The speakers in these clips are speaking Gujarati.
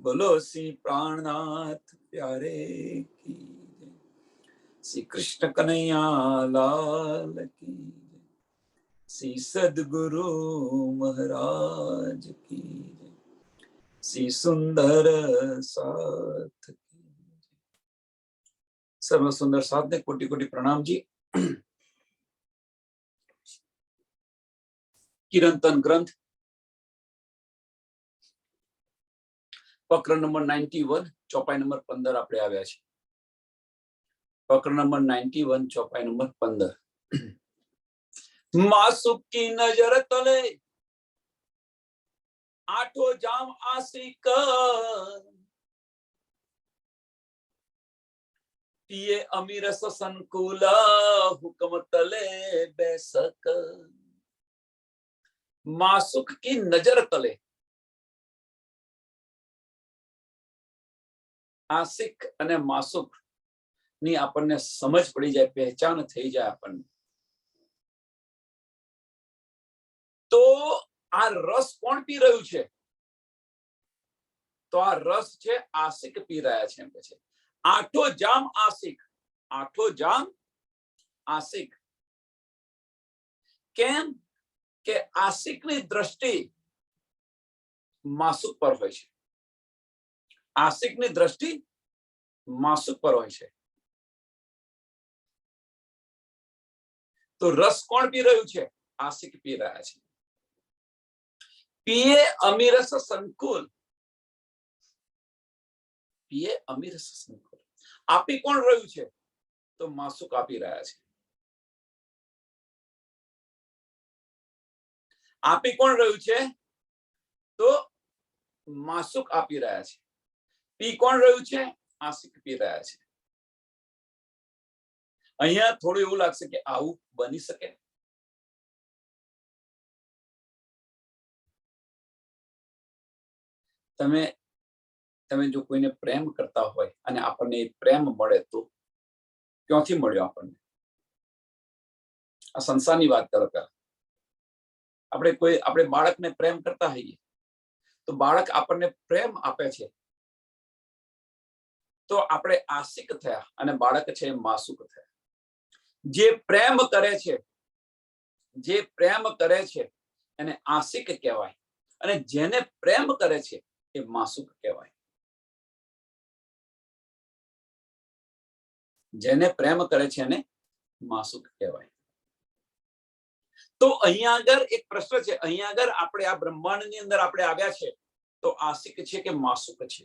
बोलो श्री प्राणनाथ प्यारे की जय। श्री कृष्ण कन्हैया लाल की जय। श्री सद्गुरु महाराज की जय। श्री सुंदर साथ की जय। सर्व सुंदर साथ ने कोटि कोटि प्रणाम जी। किरंतन ग्रंथ प्रकरण नंबर 91 ચોપાઈ નંબર 15 આપણે આવ્યા છે। પ્રકરણ નંબર 91 ચોપાઈ નંબર 15। मासुक की नजर तले आठो जाम आशिक पिए अमीर संकुल हुक्म तले बेसक। मासुक की नजर तले आशिक अने मासुक नी आपने समझ पड़ी जाए, पहचान थई जाए आपने। तो आ रस कोण पी रह्यु छे? तो आ रस छे आशिक पी रह्या छे। एम के छे आठो जाम आशिक। आठो जाम आशिक केम के आशिकनी दृष्टि मासुक पर होय छे। आशिकनी दृष्टि मासुक पर होय छे। तो रस कोण पी रह्यु छे? आशिक पी रह्या छे। पिए अमीरस संकुल। पिए अमीरस संकुल आपी कोण रह्यु छे? तो मासुक आपी रह्या छे। आपी कोण रह्यु छे? तो मासुक आपी रह्या छे। पी कोण रह्यु छे? आशिक पी रह्या छे। अहींया थोडું એવું લાગશે કે આવું બની શકે। તમે તમે જો કોઈને પ્રેમ કરતા હોય અને આપણને પ્રેમ મળે તો ક્યાંથી મળ્યો આપણને? આ સંસારની વાત કરો પહેલા। આપણે બાળકને પ્રેમ કરતા હોઈએ તો બાળક આપણને પ્રેમ આપે છે તો આપણે આશિક થયા અને બાળક છે માસુક થયા। જે પ્રેમ કરે છે એને આશિક કહેવાય અને જેને પ્રેમ કરે છે એ માસુક કહેવાય। જેને પ્રેમ કરે છે એને માસુક કહેવાય। तो અહીંયા આગળ એક પ્રશ્ન છે। અહીંયા આગળ આપણે આ બ્રહ્માંડની અંદર આપણે આવ્યા છે તો આશિક છે કે માસુક છે?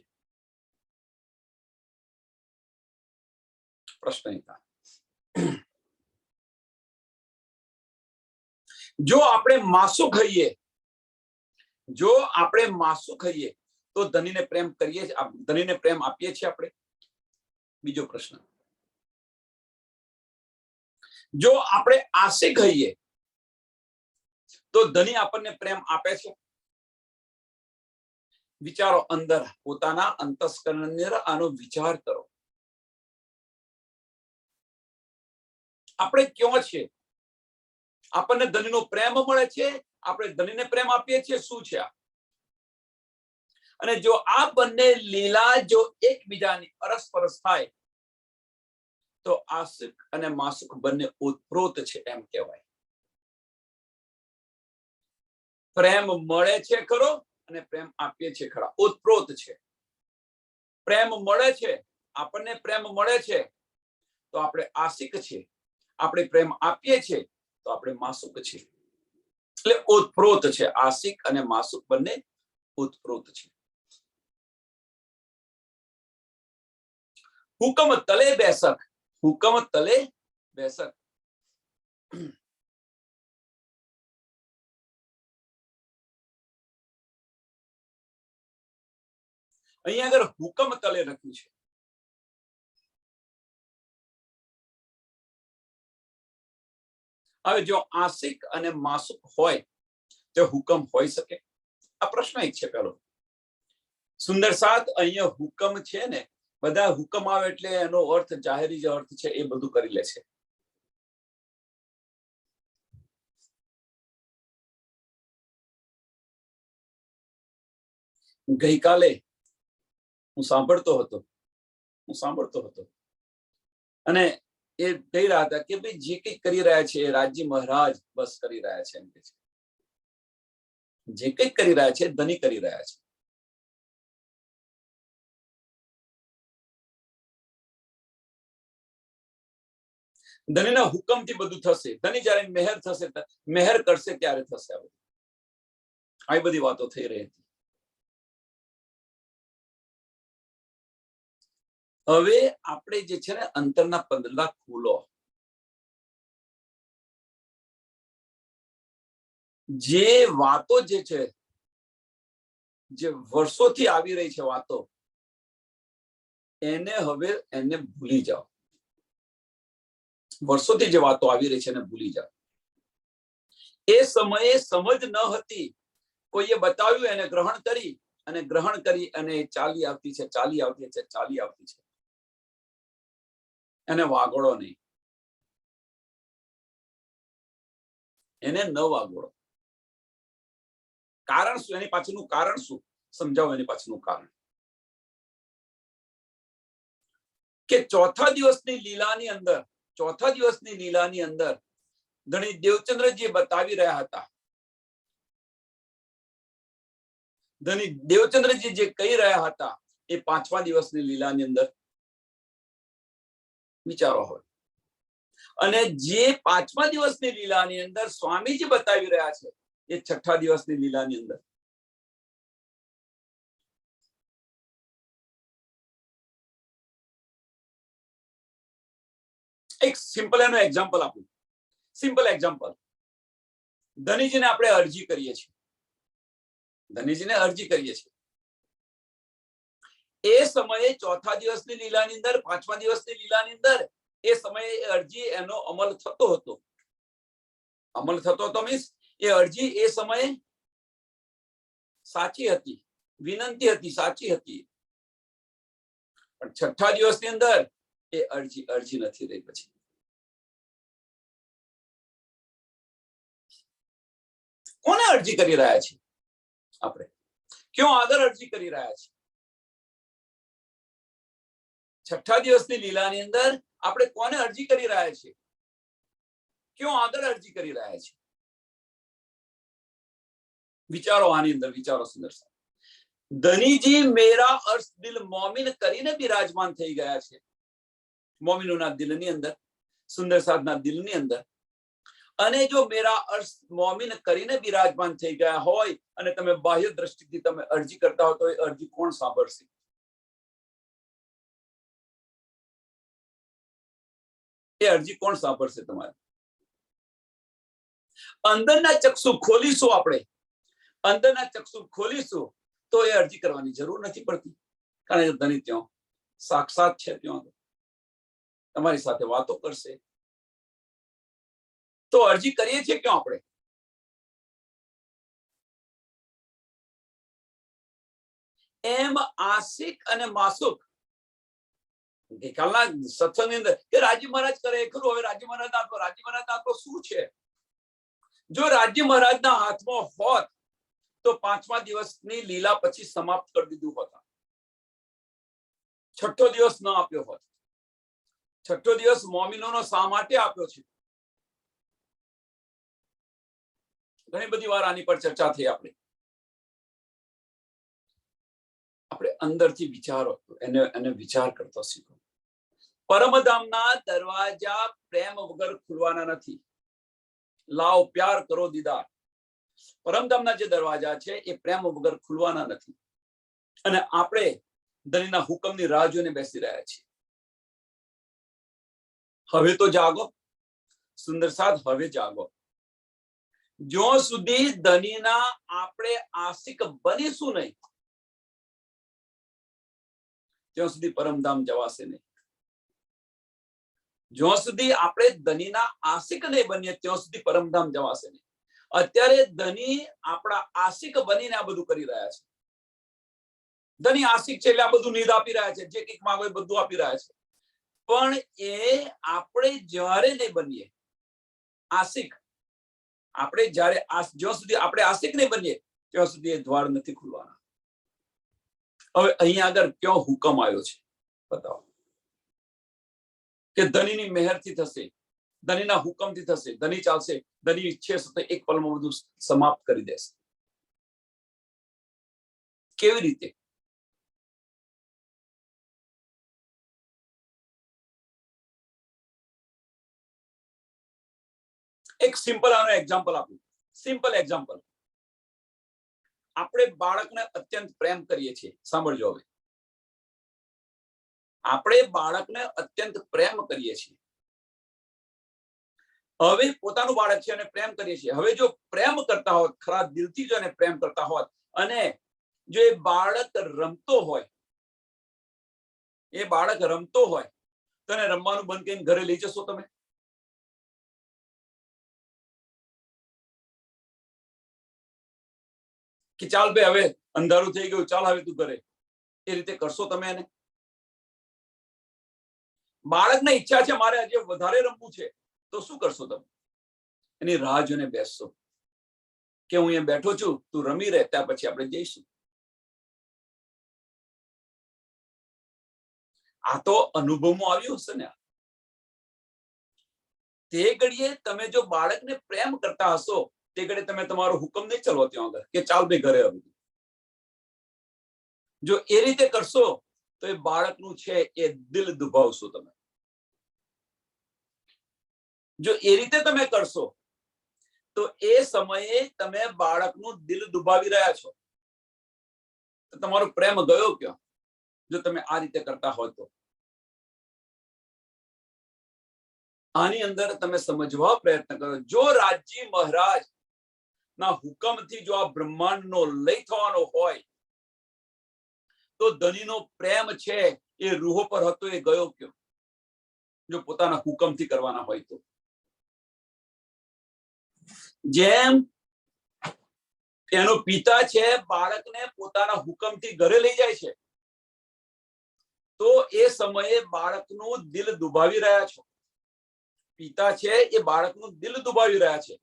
પ્રશ્ન હતા। જો આપણે માસુક હઈએ તો ધનીને પ્રેમ કરીએ, ધનીને પ્રેમ આપીએ છીએ આપણે? બીજો પ્રશ્ન, જો આપણે આશિક હઈએ તો ધની આપણને પ્રેમ આપે છે? વિચારો અંદર, પોતાના અંતસ્કરણની અંદર આનો વિચાર કરો। આપણે ક્યાં છે? આપણને ધનીનો પ્રેમ મળે છે? આપણે ધનીને પ્રેમ આપીએ છીએ? શું છે આ? અને જો આ બંને લીલા જો એકબીજાની અરસપરસ થાય તો આશિક અને માસુક બંને ઓતપ્રોત છે એમ કહેવાય। પ્રેમ મળે છે ખરો અને પ્રેમ આપીએ છીએ ખરા, ઓતપ્રોત છે। પ્રેમ મળે છે, આપણને પ્રેમ મળે છે તો આપણે આશિક છીએ, આપણે પ્રેમ આપીએ છીએ તો આપણે માસુક છીએ। એટલે ઓતપ્રોત છે। આશિક અને માસુક બંને ઓતપ્રોત છે। હુકમ તલે બેસક। હુકમ તલે બેસક। અહીંયા આગળ હુકમ તલે લખ્યું છે। હવે જો આશિક અને માસુક હોય તો હુકમ હોઈ શકે? આ પ્રશ્ન એક છે પેલો। સુંદર સાથ અહીંયા હુકમ છે ને, બધા હુકમ આવે એટલે એનો અર્થ જાહેરી જે અર્થ છે એ બધું કરી લે છે। ગઈકાલે હું સાંભળતો હતો અને એ કહી રહ્યા હતા કે ભાઈ જે કંઈ કરી રહ્યા છે રાજ્ય મહારાજ બસ કરી રહ્યા છે, એમ કે છે જે કંઈ કરી રહ્યા છે ધની કરી રહ્યા છે. ધનીના હુકમથી બધું થશે. ધની જયારે મહેર થશે, મહેર કરશે ત્યારે થશે. આવી બધી વાતો થઈ રહી હતી. હવે આપણે જે છે ને અંતરના પંદલા ખોલો. જે વાતો જે છે, જે વર્ષોથી આવી રહી છે વાતો, એને હવે એને ભૂલી જાઓ. વર્ષોથી જે વાતો આવી રહી છે એને ભૂલી જાઓ. એ સમયે સમજ ન હતી, કોઈએ બતાવ્યું, એને ગ્રહણ કરી અને ચાલી આવતી છે. એને વાગોળો નહીં, એને ન વાગોળો. કારણ શું? એની પાછળનું કારણ શું? સમજાવો એની પાછળનું કારણ. કે ચોથા દિવસની લીલાની અંદર ધણી દેવચંદ્રજી બતાવી રહ્યા હતા. ધણી દેવચંદ્રજી જે કહી રહ્યા હતા એ પાંચમા દિવસની લીલાની અંદર વિચારો હોય. અને જે પાંચમા દિવસની લીલાની અંદર સ્વામીજી બતાવી રહ્યા છે એ છઠ્ઠા દિવસની લીલાની અંદર. એક સિમ્પલ એનું એક્ઝામ્પલ આપું. Simple example. ધનીજીને આપણે અરજી કરીએ છીએ. એ સમયે ચોથા દિવસની લીલાની અંદર, પાંચમા દિવસની લીલાની અંદર એ સમયે અરજી એનો અમલ થતો હતો. મીન્સ એ અરજી એ સમયે સાચી હતી, વિનંતી હતી, સાચી હતી. પણ છઠ્ઠા દિવસની અંદર એ અરજી નથી રહી. પછી કોને અરજી કરી રહ્યા છે આપણે? ક્યાં આગળ અરજી કરી રહ્યા છે? છઠ્ઠા દિવસની લીલાની અંદર આપણે કોને અરજી કરી રહ્યા છે? ક્યાં આગળ અરજી કરી રહ્યા છે? વિચારો આની અંદર, વિચારો સુંદર સાહેબ. ધનીજી મેરા અર્શ દિલ મોમિન કરીને બિરાજમાન થઈ ગયા છે. મોમિનોના દિલની અંદર, સુંદર સાહેબના દિલની અંદર. અને જો મેરા અર્શ મોમિન કરીને બિરાજમાન થઈ ગયા હોય અને તમે બાહ્ય દ્રષ્ટિથી તમે અરજી કરતા હો તો એ અરજી કોણ સાંભળશે? એ અરજી કોણ સાંભળશે તમારે? અંદરના ચક્ષુ ખોલીશું આપણે, અંદરના ચક્ષુ ખોલીશું તો એ અરજી કરવાની જરૂર નથી પડતી. કારણ કે ધણી ત્યાં સાક્ષાત છે, ત્યાં તમારી સાથે વાતો કરશે. તો અરજી કરીએ છીએ ક્યાં આપણે? એમ આશિક અને માસુક ગઈકાલના સત્સંગની અંદર કે રાજી મહારાજ કરે ખરું. હવે રાજી મહારાજના હાથમાં શું છે? જો રાજી મહારાજના હાથમાં હોત તો પાંચમા દિવસની લીલા પછી સમાપ્ત કરી દીધું હોત. છઠ્ઠો દિવસ ન આપ્યો હોત. છઠ્ઠો દિવસ મોમિનોનો શા માટે આપ્યો છે? ઘણી બધી વાર આની પર ચર્ચા થઈ. આપણે અંદરથી વિચારો, એને વિચાર કરતો શીખો. પરમધામના દરવાજા પ્રેમ વગર ખુલવાના નથી. લાવ પ્યાર કરો દીદાર. પરમધામના જે દરવાજા છે એ પ્રેમ વગર ખુલવાના નથી. અને આપણે ધણીના હુકમની રાહ જોઈને બેસી રહ્યા છીએ. હવે તો જાગો સુંદર સાથ, હવે જાગો. જ્યાં સુધી ધણીના આપણે આશિક બનીશું નહીં ત્યાં સુધી પરમધામ જવાશે નહીં. જ્યાં સુધી આપણે ધનીના આશિક નહીં બનીએ ત્યાં સુધી પરમધામ જવાશે નહીં. અત્યારે ધની આપણા આશિક બનીને આ બધું કરી રહ્યા છે. ધની આશિક છે એટલે આ બધું નિધ આપી રહ્યા છે, જે કંઈક માંગો એ બધું આપી રહ્યા છે. પણ એ આપણે જ્યારે નહીં બનીએ આશિક, આપણે જ્યાં સુધી આપણે આશિક નહીં બનીએ ત્યાં સુધી એ દ્વાર નથી ખુલવાના. હવે અહીંયા આગળ ક્યો હુકમ આવ્યો છે બતાવો કે ધનીની મહેરથી થશે, ધનીના હુકમથી થશે, ધની ચાલશે, ધની ઈચ્છે તો એક પલમાં બધું સમાપ્ત કરી દેશે. કેવી રીતે? એક સિમ્પલ આનો એક્ઝામ્પલ આપું. Simple example. આપણે બાળકને અત્યંત પ્રેમ કરીએ છીએ. સાંભળજો હવે. આપણે બાળકને અત્યંત પ્રેમ કરીએ છીએ. હવે પોતાનું બાળક છે અને પ્રેમ કરીએ છીએ. હવે જો પ્રેમ કરતા હોત, ખરા દિલથી જો એને પ્રેમ કરતા હોત અને જો એ બાળક રમતો હોય, તો એને રમવાનું બંધ કરીને ઘરે લઈ જશો તમે? કે ચાલ ભાઈ હવે અંધારું થઈ ગયું, ચાલ હવે તું ઘરે, એ રીતે કરશો તમે એને? બાળકને ઈચ્છા છે મારે આજે વધારે રમવું છે, તો શું કરશો તમે? એની રાહ જોઈને બેસશો કે હું અહીંયા બેઠો છું, તું રમી રહે, ત્યાર પછી આપણે જઈશું. આ તો અનુભવમાં આવ્યું હશે ને. તે ઘડીએ તમે જો બાળકને પ્રેમ કરતા હશો, તે ઘડીએ તમે તમારો હુકમ નહીં ચલો ત્યાં આગળ કે ચાલ ભાઈ ઘરે આવી. જો એ રીતે કરશો તો એ બાળકનું છે એ દિલ દુભાવશો તમે. જો એ રીતે તમે કરશો તો એ સમયે તમે બાળકનું દિલ દુભાવી રહ્યા છો. તો તમારો પ્રેમ ગયો ક્યાં? જો તમે આ રીતે કરતા હોય તો. આની અંદર તમે સમજવા પ્રયત્ન કરો. જો રાજી મહારાજ ના હુકમથી જો આ બ્રહ્માંડનો લય થવાનો હોય તો ધનીનો પ્રેમ છે એ રૂહો પર હતો, એ ગયો ક્યાં? જો પોતાના હુકમથી કરવાના હોય તો. જેમ એનો પિતા છે બાળકને પોતાના હુકમથી ઘરે લઈ જાય છે, તો એ સમયે બાળકનું દિલ દુભાવી રહ્યા છો. પિતા છે એ બાળકનું દિલ દુભાવી રહ્યા છે.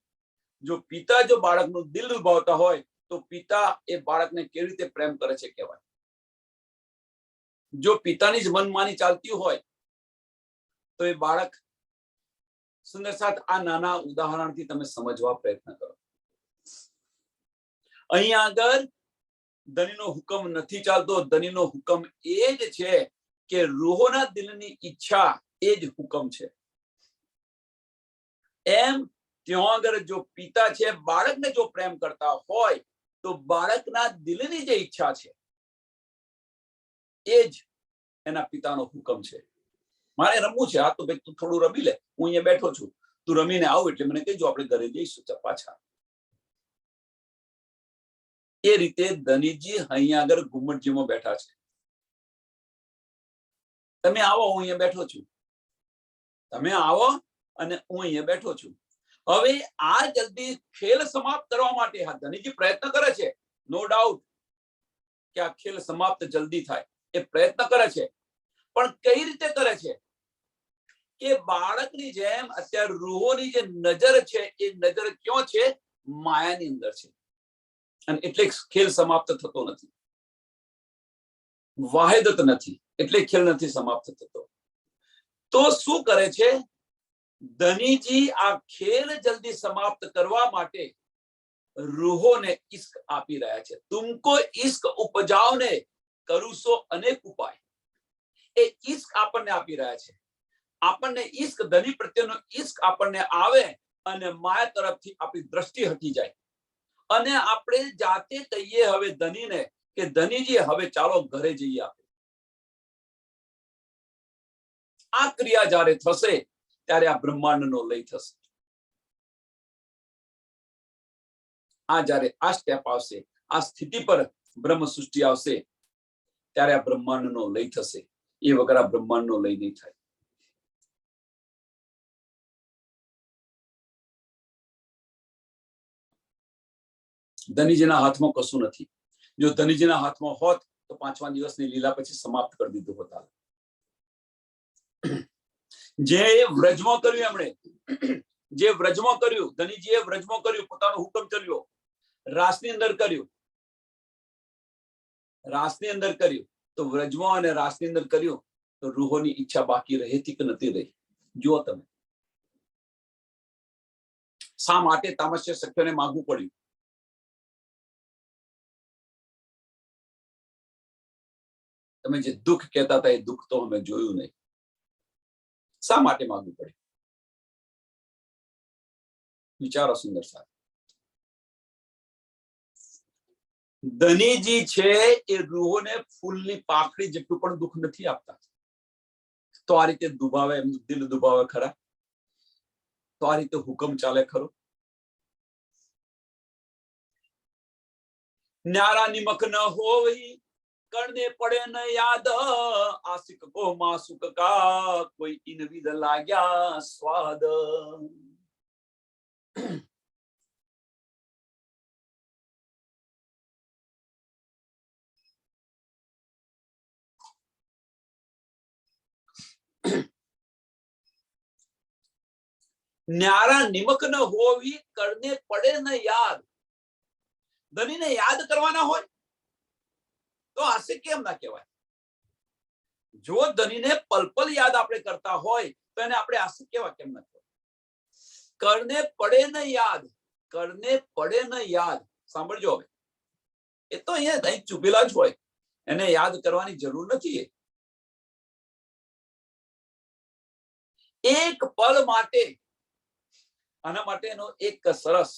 જો પિતા જો બાળકનું દિલ દુભાવતા હોય તો પિતા એ બાળકને કેવી રીતે પ્રેમ કરે છે કહેવાય. જો પિતાની જ મનમાની ચાલતી હોય તો એ બાળક સુંદર સાથ આ નાના ઉદાહરણથી તમે સમજવા પ્રયત્ન કરો. અહીંયા આગળ ધનીનો હુકમ નથી ચાલતો. ધનીનો હુકમ એ જ છે કે રૂહોના દિલની ઈચ્છા એ જ હુકમ છે. એમ ત્યાં આગળ જો પિતા છે બાળકને જો પ્રેમ કરતા હોય તો બાળકના દિલની જે ઈચ્છા છે એ જ એના પિતાનો હુકમ છે. મારે રમવું છે, આ તો ભાઈ તું થોડું રમી લે, હું અહીંયા બેઠો છું, તું રમીને આવ એટલે મને કહેજો, આપણે ઘરે જઈશું પાછા. એ રીતે ધનીજી અહીંયા આગળ ઘુમ્મટજીમાં બેઠા છે. તમે આવો, હું અહીંયા બેઠો છું. તમે આવો અને હું અહીંયા બેઠો છું. હવે આ જલ્દી ખેલ સમાપ્ત કરવા માટે ધનીજી પ્રયત્ન કરે છે. નો ડાઉટ કે આ ખેલ સમાપ્ત જલ્દી થાય એ પ્રયત્ન કરે છે. પણ કઈ રીતે કરે છે? કે બાળકની જેમ અત્યારે રૂહોની જે નજર છે એ નજર ક્યાં છે? માયાની અંદર છે. અને એટલે ખેલ સમાપ્ત થતો નથી. વાહિદત નથી એટલે ખેલ નથી સમાપ્ત થતો. તો શું કરે છે ધનીજી? આ ખેલ જલ્દી સમાપ્ત કરવા માટે રૂહોને ઇશ્ક આપી રહ્યા છે. તુમકો ઇશ્ક ઉપજાવને કરું સો અનેક ઉપાય. એ ઇશ્ક આપણને આપી રહ્યા છે. આપણને ઇશ્ક, ધની પ્રત્યેનો ઇશ્ક આપણને આવે અને માયા તરફથી આપણી દ્રષ્ટિ હટી જાય અને આપણે જાતે કહીએ હવે ધનીને કે ધનીજી હવે ચાલો ઘરે જઈએ. આપણે આ ક્રિયા જ્યારે થશે ત્યારે આ બ્રહ્માંડનો લય થશે. આ જ્યારે આ સ્ટેપ આવશે, આ સ્થિતિ પર બ્રહ્મ સૃષ્ટિ આવશે ત્યારે આ બ્રહ્માંડનો લય થશે. એ વગર આ બ્રહ્માંડનો લય નહીં થાય. ધનીજીના હાથમાં કશું નથી. જો ધનીજીના હાથમાં હોત તો 5મા દિવસની લીલા પછી સમાપ્ત કરી દીધું હોત. જે વ્રજમાં કર્યું એમણે, જે વ્રજમાં કર્યું, ધનીજીએ વ્રજમાં કર્યું, પોતાનો હુકમ ચલ્યો, રાસની અંદર કર્યું. રાસની અંદર કર્યું તો વ્રજમાં અને રાસની અંદર કર્યું તો રૂહોની ઈચ્છા બાકી રહેતી કે નથી રહી? જુઓ તમે, શા માટે તામસ્ય શક્તિઓને માંગવું પડ્યું? તમે જે દુઃખ કહેતા હતા એ દુઃખ તો અમે જોયું નહીં. શા માટે માંગવું પડ્યું? વિચારો સુંદર સાહેબ. ધનીજી છે એ રૂહોને ફૂલની પાખડી જેટલું પણ દુઃખ નથી આપતા. તો આ રીતે દુભાવે, એમનું દિલ દુભાવે ખરા? તો આ રીતે હુકમ ચાલે ખરો? ન્યારા નિમક ન હોય, કરને પડે ન યાદ, આશિક કો માસુક કા કોઈ ઇન વિધ લાગ્યા સ્વાદ. ન્યારા નિમક ન હોવી, કરને પડે ન યાદ. ધનીને યાદ કરવાના હોય તો આશિક કેમ ના કહેવાય? જો ધનીને પલ યાદ આપણે કરતા હોય તો એને આપણે આશિક કેવા કેમ ના કહેવાય? કરને પડે ન યાદ, કરને પડે ન યાદ. સાંભળજો હવે, એ તો અહીંયા ચૂપેલા જ હોય, એને યાદ કરવાની જરૂર નથી. એક પલ માટે, આના માટેનો એક સરસ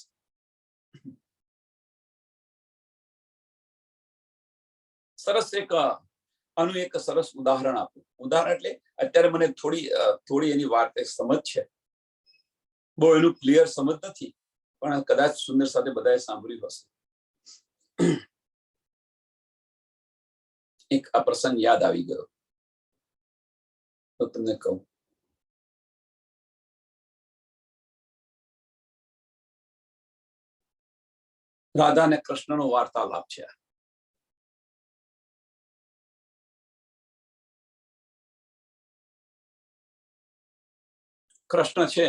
એક આનું એક સરસ ઉદાહરણ આપું. ઉદાહરણ એટલે અત્યારે મને થોડી એની વાત સમજ છે, બહુ એનું ક્લિયર સમજ નથી, પણ કદાચ સુંદર સાથે બધાએ સાંભળ્યું હશે. એક આ પ્રસંગ યાદ આવી ગયો તો તમને કહું. રાધા અને કૃષ્ણનો વાર્તાલાપ છે. કૃષ્ણ છે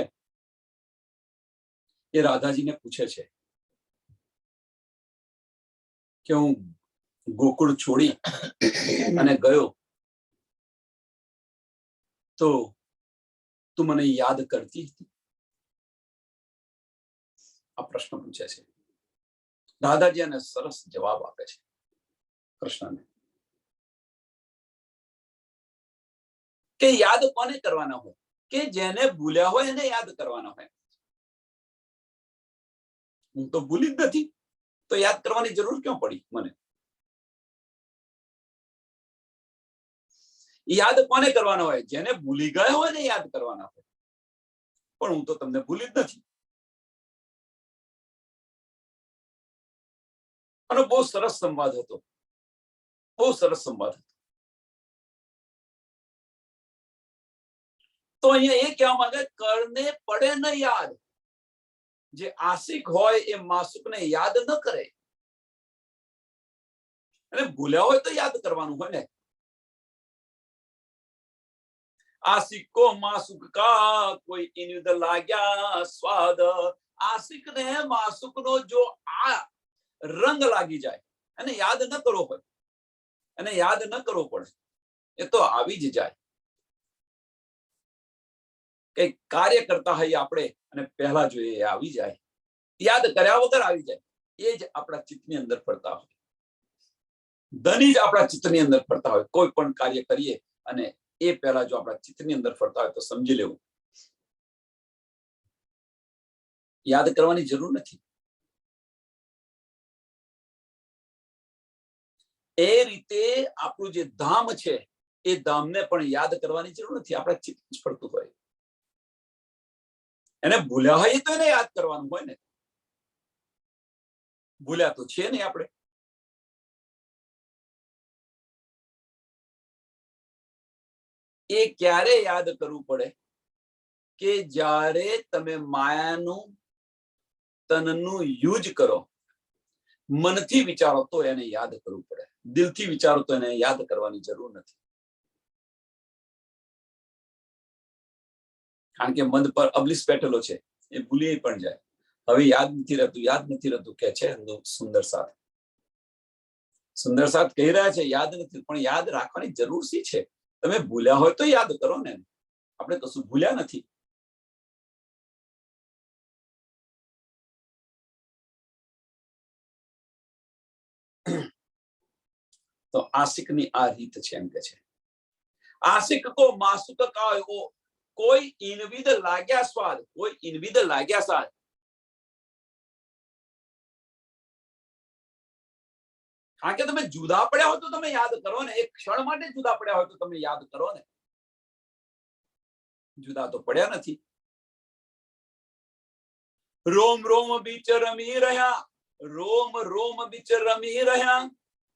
એ રાધાજીને પૂછે છે કે હું ગોકુળ છોડી અને ગયો તો તું મને યાદ કરતી હતી? આ પ્રશ્ન પૂછે છે. રાધાજી એને સરસ જવાબ આપે છે કૃષ્ણને કે યાદ કોને કરવાના હોય? કે જેને ભૂલ્યા હોય એને યાદ કરવાના હોય. હું તો ભૂલી જ નથી, તો યાદ કરવાની જરૂર ક્યાં પડી મને? યાદ કોને કરવાના હોય? જેને ભૂલી ગયા હોય ને યાદ કરવાના હોય. પણ હું તો તમને ભૂલી જ નથી. અને બહુ સરસ સંવાદ હતો, બહુ સરસ સંવાદ હતો. તો અહીંયા એ કહેવા માંગે, કરને પડે ન યાદ. જે આશિક હોય એ માસુકને યાદ ન કરે, અને ભૂલ્યા હોય તો યાદ કરવાનું હોય ને. આશિક કો માસુક કા કોઈ ઇન લાગ્યા સ્વાદ. આશિક ને માસુક નો જો આ રંગ લાગી જાય, અને યાદ ન કરવો પડે, અને યાદ ન કરવો પડે, એ તો આવી જ જાય. કઈ કાર્ય કરતા હોઈએ આપણે અને પહેલા જોઈએ એ આવી જાય, યાદ કર્યા વગર આવી જાય. એ જ આપણા ચિત્તની અંદર ફરતા હોય. ધની જ આપણા ચિત્તની અંદર ફરતા હોય. કોઈ પણ કાર્ય કરીએ અને એ પહેલા જો આપણા ચિત્તની અંદર ફરતા હોય તો સમજી લેવું યાદ કરવાની જરૂર નથી. એ રીતે આપણું જે ધામ છે એ ધામને પણ યાદ કરવાની જરૂર નથી. આપણા ચિત્ત જ ફરતું હોય. એને ભૂલ્યા હોય તો એને યાદ કરવાનું હોય ને. ભૂલ્યા તો છે નહીં આપણે. એ ક્યારે યાદ કરવું પડે? કે જ્યારે તમે માયાનું તનનું યુઝ કરો, મનથી વિચારો તો એને યાદ કરવું પડે. દિલથી વિચારો તો એને યાદ કરવાની જરૂર નથી. કારણ કે મન પર અબલિસ બેઠેલો છે, એ ભૂલી પણ જાય. હવે યાદ નથી રહેતું કે છે સુંદર સાથે. સુંદર સાથ કહી રહ્યા છે યાદ નથી, પણ યાદ રાખવાની જરૂર શી છે? તમે ભૂલ્યા હોય તો યાદ કરો ને, આપણે કશું ભૂલ્યા નથી. તો આશિકની આ રીત છે એમ કે છે. આશિક કો માસુક કા કોઈ ઇનવિદ લાગ્યા સ્વાદ, કોઈ ઇનવિદ લાગ્યા સ્વાદ. કારણ કે તમે જુદા પડ્યા હોય તો તમે યાદ કરો ને, એક ક્ષણ માટે જુદા પડ્યા હોય તો તમે યાદ કરો ને. જુદા તો પડ્યા નથી. રોમ રોમ બીચ રમી રહ્યા, રોમ રોમ બીચ રમી રહ્યા,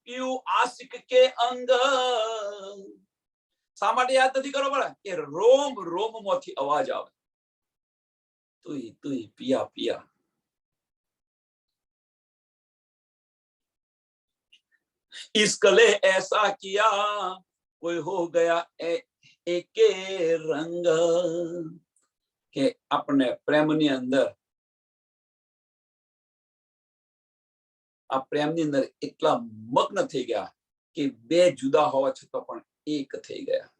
પીયું આશિક કે અંગ. શા માટે યાદ નથી કરવો પડે? કે રોમ રોમ માંથી અવાજ આવે, તુઈ તુઈ પિયા પિયા. इसकले ऐसा किया कोई हो गया एके रंग. કે આપણે પ્રેમની અંદર, આ પ્રેમની અંદર એટલા મગ્ન થઈ ગયા કે બે જુદા હોવા છતાં પણ એક થઈ ગયા.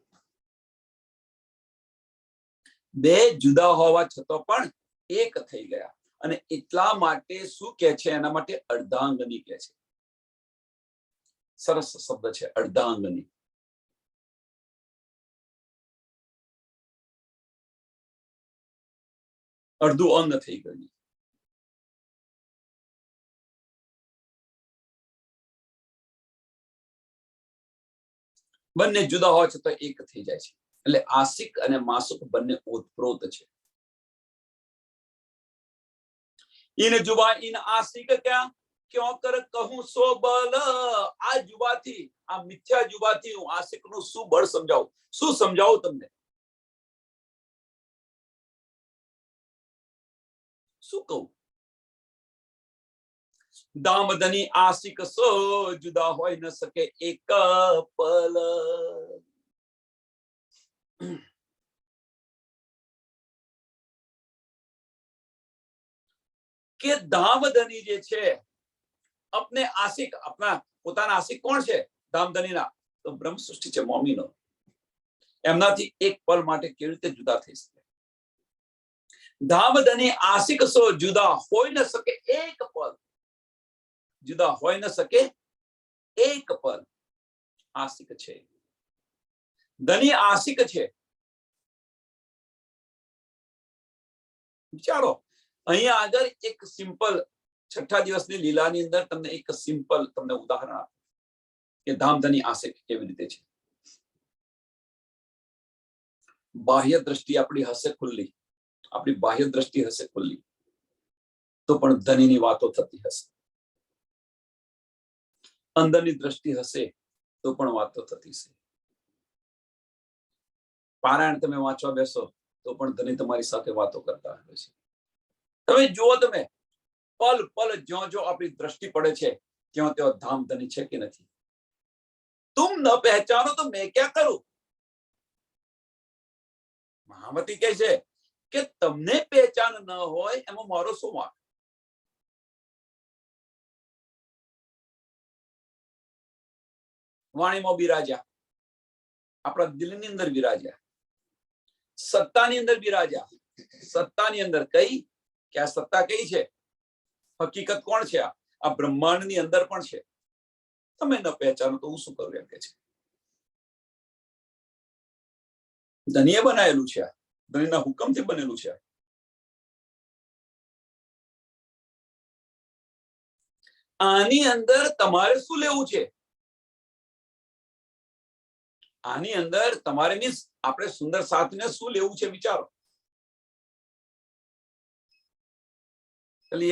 બે જુદા હોવા છતાં પણ એક થઈ ગયા. અને એટલા માટે શું કે છે? એના માટે અર્ધાંગની કે છે. સરસ શબ્દ છે અર્ધાંગની. અડધું અંગ થઈ ગયું. બંને જુદા હોય છે તો એક થઈ જાય છે. એટલે આશિક અને માસુક બંને ઓતપ્રોત છે. ઇન જુબા ઇન આશિક ક્યાં ક્यों कर कहूं सो बल. આ જુબાથી, આ મિથ્યા જુબાથી હું આશિકનું શું બળ સમજાવું? શું સમજાવું તમને? શું કહું? દામદની આશિક સો જુદા હોય ન શકે એક પલ. કે દામદની જે છે, अपने आशिक, अपना પોતાના આશિક કોણ છે? ધામધનીના. તો બ્રહ્મ સૃષ્ટિ છે મોમીનો. એમનાથી એક પલ માટે કેવી રીતે જુદા થઈ શકે? ધામધની આશિક સો જુદા હોય ન શકે એક પલ. જુદા હોય ન શકે એક પલ. આશિક છે, ધની આશિક છે. વિચારો, અહીંયા આગળ એક સિમ્પલ છઠ્ઠા દિવસની લીલાની અંદર તમને એક સિમ્પલ તમને ઉદાહરણ આપું કે ધામધની આશિક કેવી રીતે છે. બાહ્ય દ્રષ્ટિ આપણી હશે ખુલ્લી, આપણી બાહ્ય દ્રષ્ટિ હશે ખુલ્લી, તો પણ ધનીની વાતો થતી હશે. અંદરની દ્રષ્ટિ હશે તો પણ વાતો થતી છે. પારાયણ તમે વાંચવા બેસો તો પણ ધની તમારી સાથે વાતો કરતા હોય છે. તમે જુઓ, તમે પલ પલ જ્યાં જો આપણી દ્રષ્ટિ પડે છે ત્યાં ત્યાં ધામ ધની છે કે નથી? તુમ ન પહેચાનો તો મેં ક્યાં કરું? મહામતી કહે છે કે તમને પહેચાન ન હોય એમાં મારો શું વાંક? વાણીમાં બિરાજ્યા, આપણા દિલની અંદર બિરાજ્યા, સત્તાની અંદર બિરાજ્યા. સત્તાની અંદર કઈ કે આ સત્તા કઈ છે? હકીકત કોણ છે? આ બ્રહ્માંડની અંદર પણ છે. તમે ન પહેચાનો તો હું શું કરું એમ કે છે. ધનીએ બનાવેલું છે, ધનીના હુકમથી બનેલું છે. આની અંદર તમારે શું લેવું છે? આની અંદર તમારે મીન્સ આપણે સુંદર સાથને શું લેવું છે? વિચારો.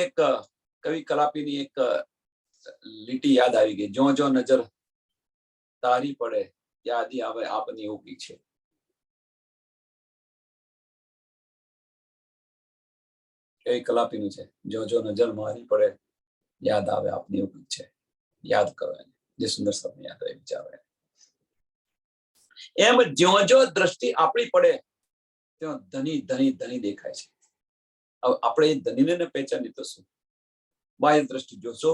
એક કવિ કલાપીની એક લીટી યાદ આવી ગઈ. જો જો નજર તારી પડે યાદી આવે આપની ઉભી છે. કવિ કલાપીનું છે. જો જો નજર મારી પડે યાદ આવે આપની ઉભી છે. યાદ કરો એને, જે સુંદર શબ્દ યાદ આવે વિચારો. એમ જ્યાં જો દ્રષ્ટિ આપણી પડે ત્યાં ધની ધની ધની દેખાય છે. હવે આપણે ધનીને પહેચાની તો શું? બાહ્ય દ્રષ્ટિ જોશો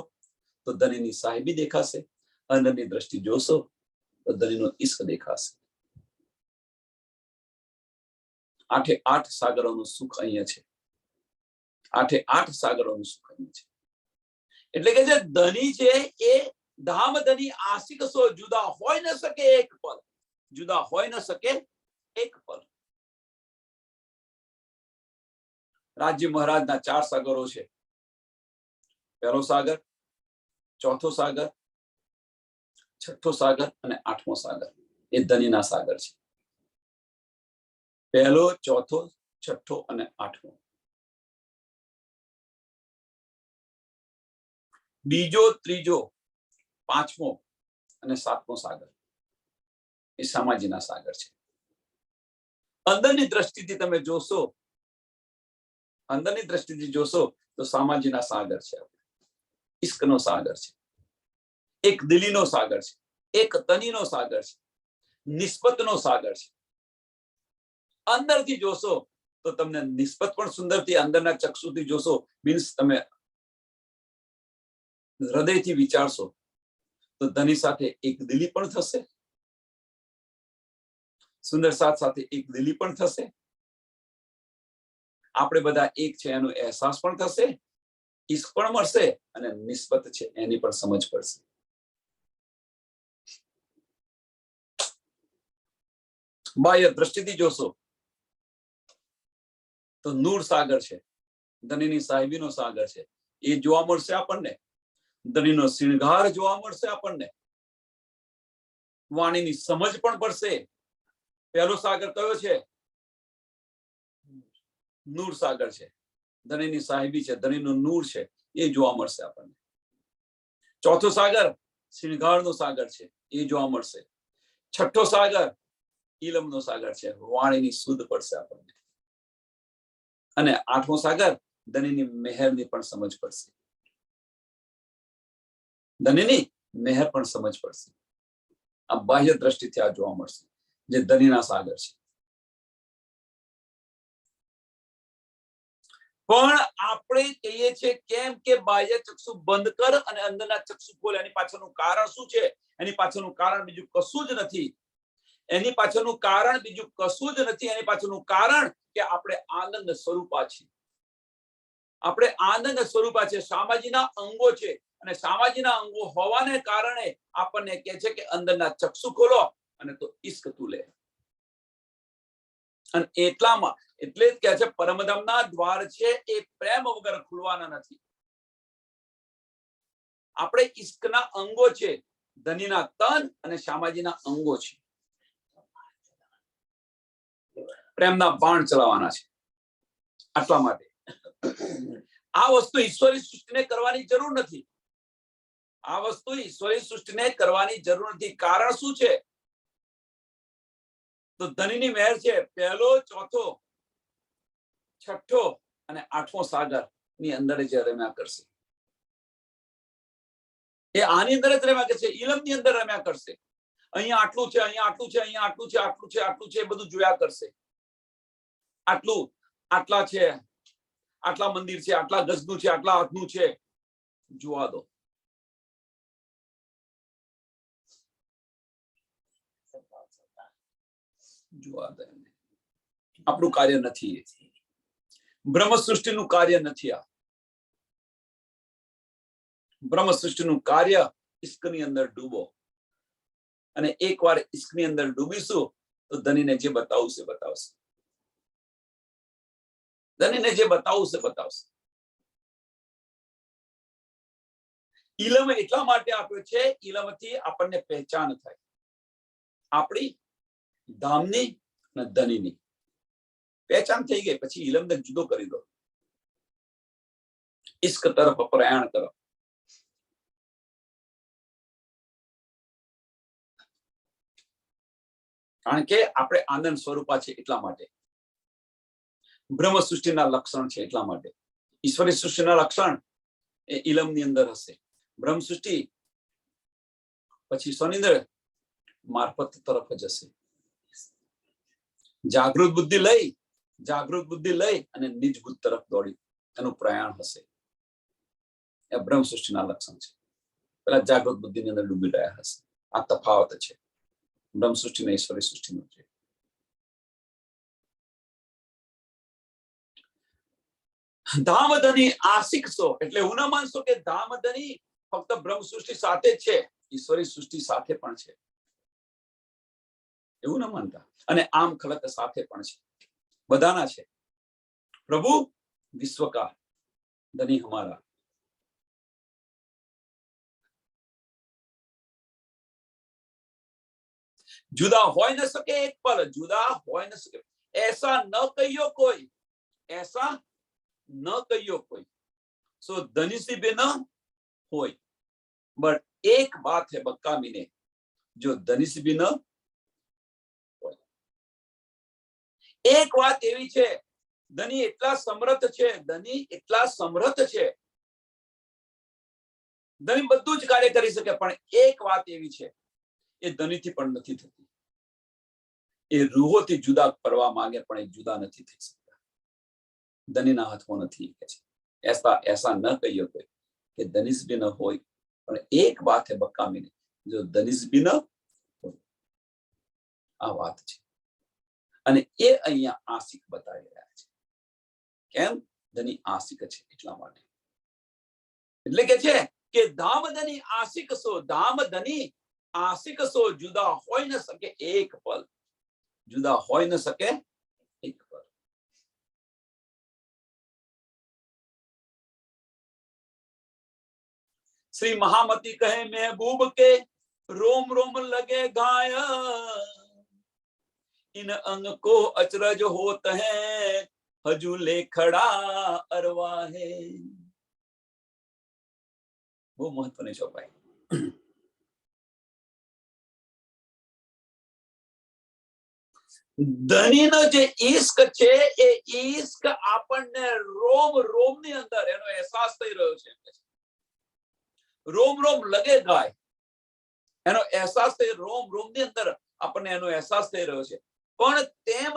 તો ધનીની સાહેબી દેખાશે, અંદરની દ્રષ્ટિ જોશો તો ધણીનો ઈશ્ક દેખાશે. 8 સાગરોનું સુખ અહીંયા છે. 8 સાગરોનું સુખ અહીંયા છે. એટલે કે જે ધણી છે એ ધામ ધણી આશિક સો જુદા હોય ન શકે એક પલ, જુદા હોય ન શકે એક પલ. રાજ્ય મહારાજના 4 સાગરો છે. પહેલો સાગર, ચોથો સાગર, છઠ્ઠો સાગર અને 8મો સાગર એ ધણીના સાગર છે. પહેલો, ચોથો, છઠ્ઠો અને 8મો. બીજો, ત્રીજો, 5મો અને 7મો સાગર એ સામાજીના સાગર છે. અંદરની દ્રષ્ટિથી તમે જોશો, અંદરની દ્રષ્ટિથી જોશો તો સામાજીના સાગર છે, ઈશ્કનો સાગર છે, એક દિલીનો સાગર છે, એક તનીનો સાગર છે, નિસ્બતનો સાગર છે. અંદરથી જોશો તો તમને નિસ્બત પણ સુંદરથી અંદરના ચક્ષુથી જોશો, મીન્સ તમે હૃદયથી વિચારશો તો ધની સાથે એક દિલી પણ થશે, સુંદર સાથે એક દિલી પણ થશે. આપણે બધા એક છે એનો અહેસાસ પણ થશે, ઈશ્ક પણ મળશે અને નિસ્બત છે એની પણ સમજ પડશે. બાહ્ય દ્રષ્ટિથી જોશો તો નૂર સાગર છે, ધણીની સાહેબીનો સાગર છે, એ જોવા મળશે આપણને. ધણીનો શૃંગાર જોવા મળશે આપણને, વાણીની સમજ પણ પડશે. પહેલો સાગર કયો છે? નૂર સાગર છે. ધણીની સાહેબી છે, ધણીનો નૂર છે, એ જોવા મળશે આપણને. ચોથો સાગર શૃંગારનો સાગર છે, એ જોવા મળશે. છઠ્ઠો સાગર ઈલમનો સાગર છે, વાણીની શુદ્ધ પડશે આપણને. અને 8મો સાગર ધણીની મહેરની પણ સમજ પડશે, ધણીની મહેર પણ સમજ પડશે. આ બાહ્ય દ્રષ્ટિથી આ જોવા મળશે જે ધણીના સાગર છે. પણ આપણે કહીએ છીએ કેમ કે બાહ્ય ચક્ષુ બંધ કર અને અંદરના ચક્ષુ ખોલ. એની પાછળનું કારણ શું છે? એની પાછળનું કારણ બીજું કશું જ નથી. એની પાછળનું કારણ બીજું કશું જ નથી. એની પાછળનું કારણ કે આપણે આનંદ સ્વરૂપા છીએ. આપણે આનંદ સ્વરૂપા છે, સામાજીના અંગો છે. અને સામાજીના અંગો હોવાને કારણે આપણને કહે છે કે અંદરના ચક્ષુ ખોલો અને તો ઈશ્ક તું લે. અને એટલામાં એટલે જ કહે છે પરમધામના દ્વાર છે એ પ્રેમ વગર ખુલવાના નથી. આપણે ઈશ્કના અંગો છે, ધનીના તન અને સામાજીના અંગો છે. પ્રેમના બાણ ચલાવવાના છે. આટલા માટે આ વસ્તુ ઈશ્વરી સૃષ્ટિને કરવાની જરૂર નથી. આ વસ્તુ ઈશ્વરી સૃષ્ટિને કરવાની જરૂર નથી. કારણ શું છે? તો ધનીની મહેર છે. પહેલો, ચોથો, છઠ્ઠો અને 8મો સાગર ની અંદર જે રમ્યા કરશે એ આની અંદર જ રમ્યા કરશે, ઇલમ ની અંદર રમ્યા કરશે. અહીંયા આટલું છે, અહીંયા આટલું છે, અહીંયા આટલું છે, આટલું છે, આટલું છે, બધું જોયા કરશે. આટલું, આટલા છે, આટલા મંદિર છે, આટલા ગજનું છે, આટલા હાથનું છે, જોવા દો. જોવા દે. આપણું કાર્ય નથી. બ્રહ્મ સૃષ્ટિનું કાર્ય નથી. આ બ્રહ્મ સૃષ્ટિનું કાર્ય ઈશ્કની અંદર ડૂબો. અને એકવાર ઈશ્કની અંદર ડૂબીશું તો ધનીને જે બતાવવું છે બતાવશે. ધનીને જે બતાવવું છે બતાવશે. ઇલમ એટલા માટે આપ્યો છે, ઇલમથી આપણને પહેચાન થાય આપણી ધામની અને ધનીની. પહેચાન થઈ ગઈ પછી ઇલમને જુદો કરી દો. ઈશ્ક તરફ પ્રયાણ કરો. કારણ કે આપણે આનંદ સ્વરૂપા છે એટલા માટે. બ્રહ્મ સૃષ્ટિના લક્ષણ છે એટલા માટે. ઈશ્વરી સૃષ્ટિના લક્ષણ એ ઇલમની અંદર હશે. બ્રહ્મ સૃષ્ટિ પછી સ્વનિંદ્ર મારફત તરફ જશે. જાગૃત બુદ્ધિ લઈ અને નિજ બુદ્ધ તરફ દોડી એનું પ્રયાણ હશે. એ બ્રહ્મ સૃષ્ટિના લક્ષણ છે. પેલા જાગૃત બુદ્ધિની અંદર ડૂબી રહ્યા હશે. આ તફાવત છે બ્રહ્મ સૃષ્ટિ ને ઈશ્વરી સૃષ્ટિનો છે. ધામધની આશિકસો એટલે એવું ના માનશો કે ધામધની ફક્ત બ્રહ્મ સૃષ્ટિ સાથે છે, ઈશ્વરી સૃષ્ટિ સાથે પણ છે, એવું ના માનતા. અને આમ ખલક સાથે પણ છે, બધાના છે. પ્રભુ વિશ્વ કા ધની હમારા. जुदा हो न सके एक पल, जुदा हो न सके, ऐसा न कहियो कोई, ऐसा न कहियो कोई, सो धनी सी भी न होय. बट एक बात है बक्का मीने, जो धनी सी भी न होय. एक बात एवी छे, धनी એટલા સમર્થ છે, ધની એટલા સમર્થ છે, ધની બધું જ કાર્ય કરી શકે, પણ એક વાત એવી છે, એ ધનીથી પણ નથી થતી. એ રૂહોથી જુદા કરવા માંગે પણ એ જુદા નથી થઈ શકતા. ધનીના હાથમાં નથી કે છે. ऐसा न कहियो कोई કે ધનિશ भी न હોય, પણ એક વાત है बक्का मीने, जो धनिश भी न હોય. આ વાત છે. અને એ અહીંયા આશિક બતાવી રહ્યા છે. કેમ? ધની આશિક છે એટલા માટે. એટલે કે છે કે ધામ ધની આશિક સો, ધામ ધની આશિક સો, જુદા હોઈ ન શકે એક પલ, जुदा हो न सके एक पर. श्री महामती कहे महबूब के रोम रोम लगे घाय, इन अंग को अचरज होत है, हजू ले खड़ा अरवा है. वो महत्व नहीं छो भाई. ધનીનો જે ઈશ્ક છે, એ ઈશ્ક આપણને રોમ રોમની અંદર એનો અહેસાસ થઈ રહ્યો છે. રોમ રોમ લગે ગાય, એનો અહેસાસ થઈ, રોમ રોમની અંદર આપણને એનો અહેસાસ થઈ રહ્યો છે. પણ તેમ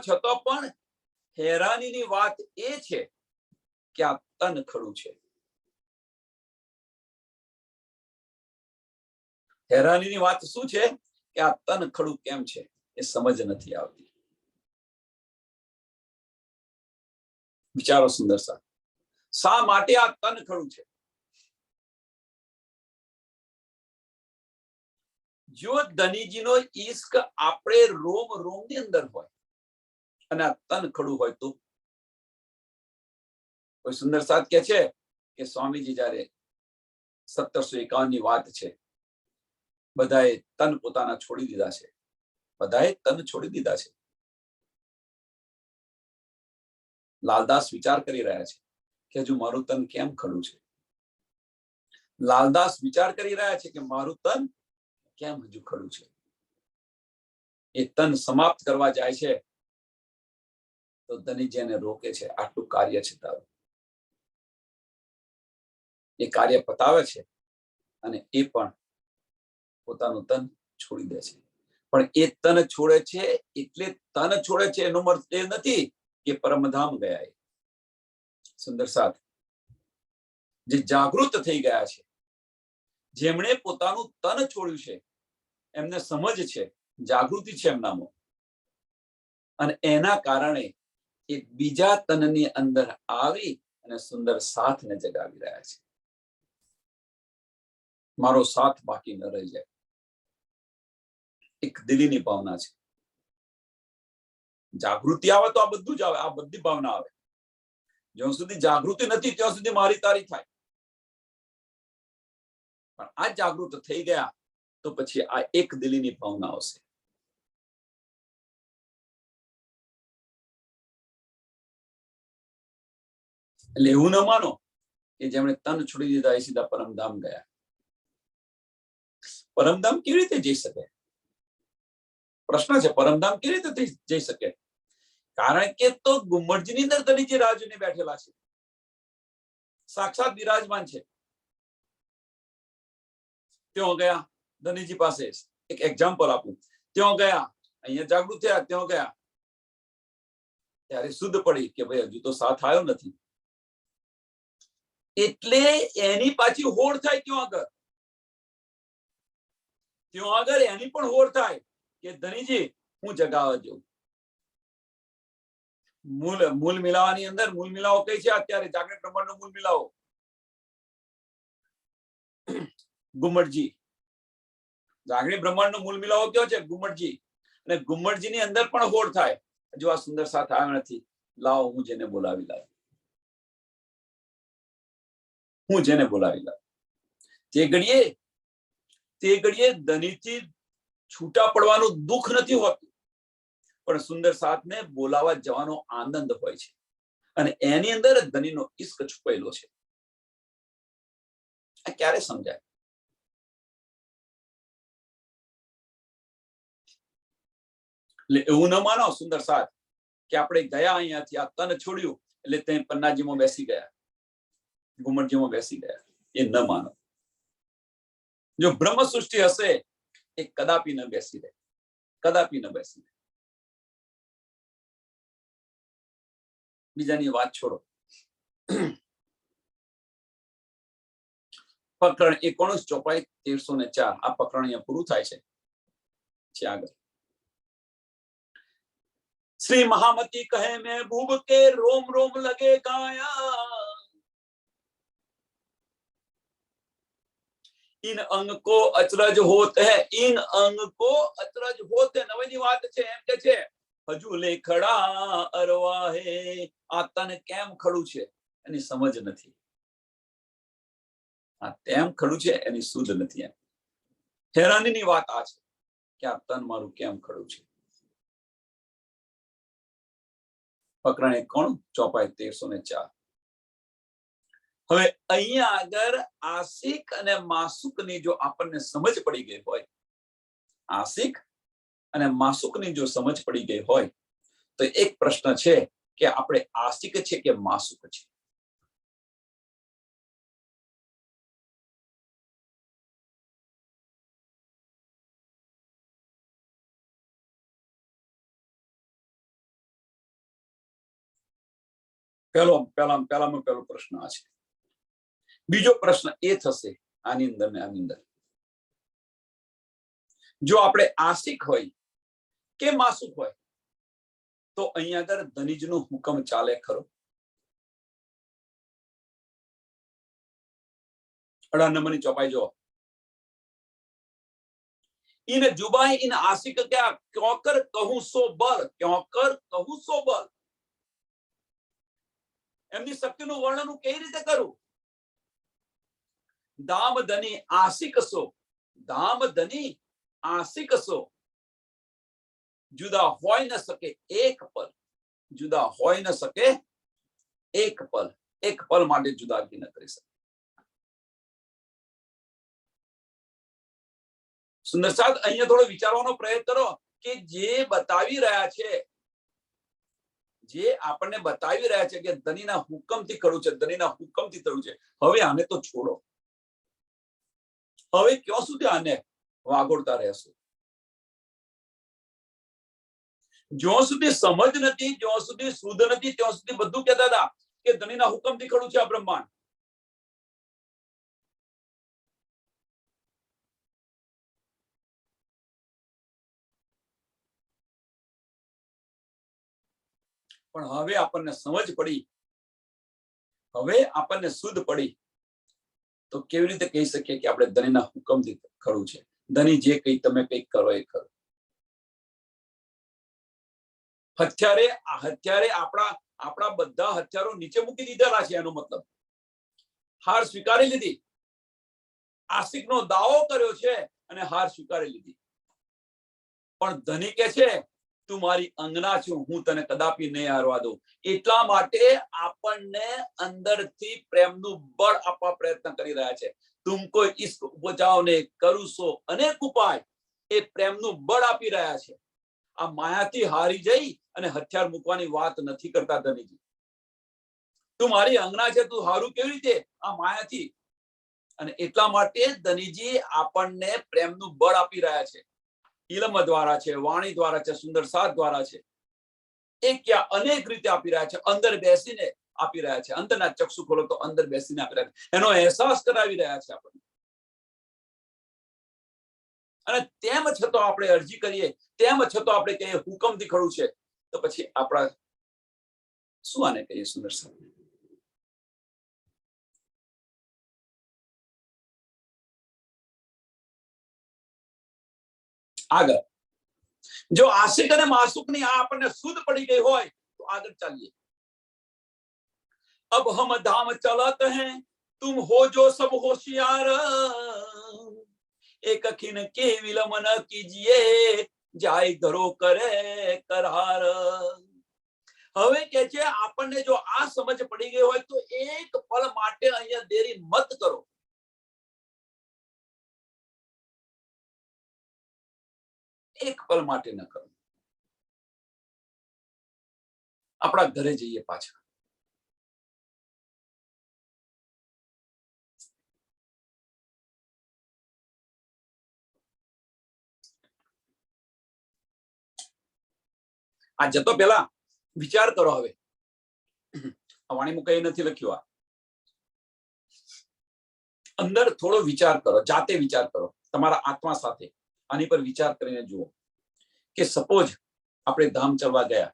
છતાં પણ હેરાનીની વાત એ છે કે આ તન ખડું છે. હેરાનીની વાત શું છે કે આ તન ખડું કેમ છે એ સમજ નથી આવતી. વિચારો સુંદર સા, શા માટે આ તન ખડું છે? જો ધનીજીનો ઈશ્ક આપણે રોમ રોમની અંદર હોય અને આ તન ખડું હોય તો? કોઈ સુંદર સાથ કે છે કે સ્વામીજી જયારે 1751 ની વાત છે, બધાએ તન પોતાના છોડી દીધા છે, બધાએ તન છોડી દીધા છે. લાલદાસ વિચાર કરી રહ્યા છે કે હજુ મારું તન કેમ ખડું છે. લાલદાસ વિચાર કરી રહ્યા છે કે મારું તન કેમ હજુ ખડું છે. એ તન સમાપ્ત કરવા જાય છે તો ધનીજીને રોકે છે, આટલું કાર્ય છે તારું. એ કાર્ય પતાવે છે અને એ પણ પોતાનું તન છોડી દે છે. પણ એ તન છોડે છે એટલે તન છોડે છે એનો અર્થ એ નથી કે પરમધામ ગયા. સુંદર સાથ, જે જાગૃત થઈ ગયા છે, જેમણે પોતાનું તન છોડ્યું છે, એમને સમજ છે, જાગૃતિ છે એમનામાં, અને એના કારણે એ બીજા તનની અંદર આવી અને સુંદર સાથને જગાવી રહ્યા છે. મારો સાથ બાકી ન રહી જાય. એક દિલીની ભાવના છે. જાગૃતિ આવે તો આ બધું જ આવે, આ બધી ભાવના આવે. જ્યાં સુધી જાગૃતિ નથી ત્યાં સુધી મારી તારી થાય. પણ આ જાગૃત થઈ ગયા તો પછી આ એક દિલીની ભાવના આવશે. એટલે એવું ન માનો કે જેમણે તન છોડી દીધા એ સીધા પરમધામ ગયા. પરમધામ કેવી રીતે જઈ શકે? પ્રશ્ન છે, પરમધામ કેવી રીતે જઈ શકે? કારણ કે તો ગુમ્મટજીની અંદર ધનીજી રાજને બેઠેલા છે, સાક્ષાત બિરાજમાન છે. ત્યાં ગયા ધનીજી પાસે, એક એક્ઝામ્પલ આપું, ત્યાં ગયા, અહીંયા જાગૃત થયા, ત્યાં ગયા ત્યારે શુદ્ધ પડી કે ભાઈ હજુ તો સાથ આવ્યો નથી. એટલે એની પાછી હોડ થાય ત્યાં આગળ એની પણ હોડ થાય કે ધનીજી હું જગાવવા જઉં. મૂલ મિલાવાની અંદર મૂલ મિલાવો કઈ છે અત્યારે જાગૃત બ્રહ્માંડનો મૂલ મિલાવો ગુમ્મટજી. જાગૃત બ્રહ્માંડનો મૂલ મિલાવો કયો છે? ગુમ્મટજી. અને ગુમ્મટજી ની અંદર પણ હોડ થાય. જો આ સુંદર સાથ આવ્યો નથી, લાવો હું જેને બોલાવી લાવ. તે ઘડીએ ધનીથી છૂટા પડવાનું દુઃખ નથી હોતું, પણ સુંદર સાથને બોલાવા જવાનો આનંદ હોય છે. અને એની અંદર ધનીનો ઇશ્ક છુપાયેલો છે. આ ક્યારે સમજાય? એટલે એવું ન માનો સુંદર સાથ કે આપણે ગયા અહીંયાથી આ તન છોડ્યું એટલે તે પન્નાજીમાં બેસી ગયા, ગુમ્મટજીમાં બેસી ગયા. એ ન માનો. જો બ્રહ્મ સૃષ્ટિ હશે એ કદાપી ન બેસી રહે, કદાપી ન બેસી રહે. બીજાની વાત છોડો. પ્રકરણ 19 ચોપાઈ 1304 આ પ્રકરણ અહીંયા પૂરું થાય છે. આગળ श्री महामती कहे महबूब के रोम रोम लगे गाया, इन अंग को अचरज होते हैं, इन अंग को अचरज होते. નવીની વાત છે એમ કે છે હજુ લેખડા અરવા હે. આ તન કેમ ખડું છે એની સમજ નથી, આ તેમ ખડું છે એની સુધ નથી. હેરાનીની વાત આ છે કે આ તન મારું કેમ ખડું છે. પ્રકરણ 91 ચોપાઈ 1304. હવે અહીંયા આગળ આશિક અને માસુકની જો આપણને સમજ પડી ગઈ હોય, આશિક અને માસુકની જો સમજ પડી ગઈ હોય તો એક પ્રશ્ન છે કે આપણે આશિક છે કે માસુક છે? પહેલો પ્રશ્ન આ છે. બીજો પ્રશ્ન એ થશે આની અંદર ને આની અંદર, જો આપણે આશિક હોય કે માસુક હોય તો અહીંયા આગળ ધનીજનો હુકમ ચાલે ખરો? 18 નંબરની ચોપાઈ જો. इन जुबाई इन आशिक क्या क्यों कर कहूं सो बल, क्यों कर कहूं सो बल. એમની શક્તિનું વર્ણન હું કેવી રીતે કરું? દામ ધની આશિક સો, દામ ધની આશિક સો, જુદા હોય ન શકે એક પલ, જુદા હોય ન શકે એક પલ માટે જુદાગી ન કરી શકે. સુંદર સાથ અહીંયા થોડો વિચારવાનો પ્રયત્ન કરો કે જે બતાવી રહ્યા છે, જે આપણને બતાવી રહ્યા છે કે ધનીના હુકમથી ખરું છે, ધનીના હુકમથી થયું છે. હવે આને તો છોડો, હવે ક્યાં સુધી આને વાગોળતા રહેશો? જ્યાં સુધી સમજ નથી, જ્યાં સુધી શુદ્ધ નથી, ત્યાં સુધી બધું કહેતા હતા કે ધનીના હુકમથી ખરું છે આ બ્રહ્માંડ. પણ હવે આપણને સમજ પડી, હવે આપણને શુદ્ધ પડી તો કેવી રીતે કહી શકીએ કે આપણે ધનીના હુકમથી ખરું છે? ધની જે કઈ તમે કઈક કરો એ ખરું. હથિયારે આપણા બધા હથિયારો નીચે મૂકી દીધેલા છે. એનો મતલબ હાર સ્વીકારી લીધી, આશિકનો દાવો કર્યો છે અને હાર સ્વીકારી લીધી. પણ ધની કે છે તું મારી અંગના છું, હું તને કદાપી નહીં હારવા દઉં. એટલા માટે આપણને અંદરથી પ્રેમનું બળ આપવા પ્રયત્ન કરી રહ્યા છે. તુમકો ઇશ્ક ઉપજાવને કરું સો અનેક ઉપાય, એ પ્રેમનું બળ આપી રહ્યા છે. આ માયાથી હારી જઈ અને હથિયાર મૂકવાની વાત નથી કરતા ધનીજી. તું મારી અંગના છે, તું હારું કેવી રીતે? આ માયાથી. અને એટલા માટે ધનીજી આપણને પ્રેમનું બળ આપી રહ્યા છે. ઇલમ દ્વારા છે, વાણી દ્વારા છે, સુંદર સાથ દ્વારા છે. એ ક્યાં અનેક રીતે આપી રહ્યા છે. અંદર બેસીને આપી રહ્યા છે, અંદરના ચક્ષુ ખોલો તો અંદર બેસીને આપી રહ્યા છે, એનો અહેસાસ કરાવી રહ્યા છે આપણને. અને તેમ છતાં આપણે અરજી કરીએ, તેમ છતાં આપણે કહીએ હુકમથી ખરું છે, તો પછી આપણા શું આને કહીએ સુંદર સાહેબ? આગળ જો આશિક અને માસુકની આ આપણને શુદ્ધ પડી ગઈ હોય તો આગળ ચાલીએ. अब हम धाम चलत हैं, तुम हो जो सब होशियार, एक खिन के विलमन कीजिए, जाय धरो करे करार. હવે કે છે આપણને જો આ સમજ પડી ગઈ હોય તો એક પળ માટે અહીંયા દેરી મત કરો. એક પલ માટે ન કરો. આપણા ઘરે જઈએ પાછા. આ જતો પેલા વિચાર કરો. હવે આ વાણીમાં કઈ નથી લખ્યું. આ અંદર થોડો વિચાર કરો, જાતે વિચાર કરો તમારા આત્મા સાથે. આની પર વિચાર કરીને જુઓ કે સપોઝ આપણે ધામ ચલવા ગયા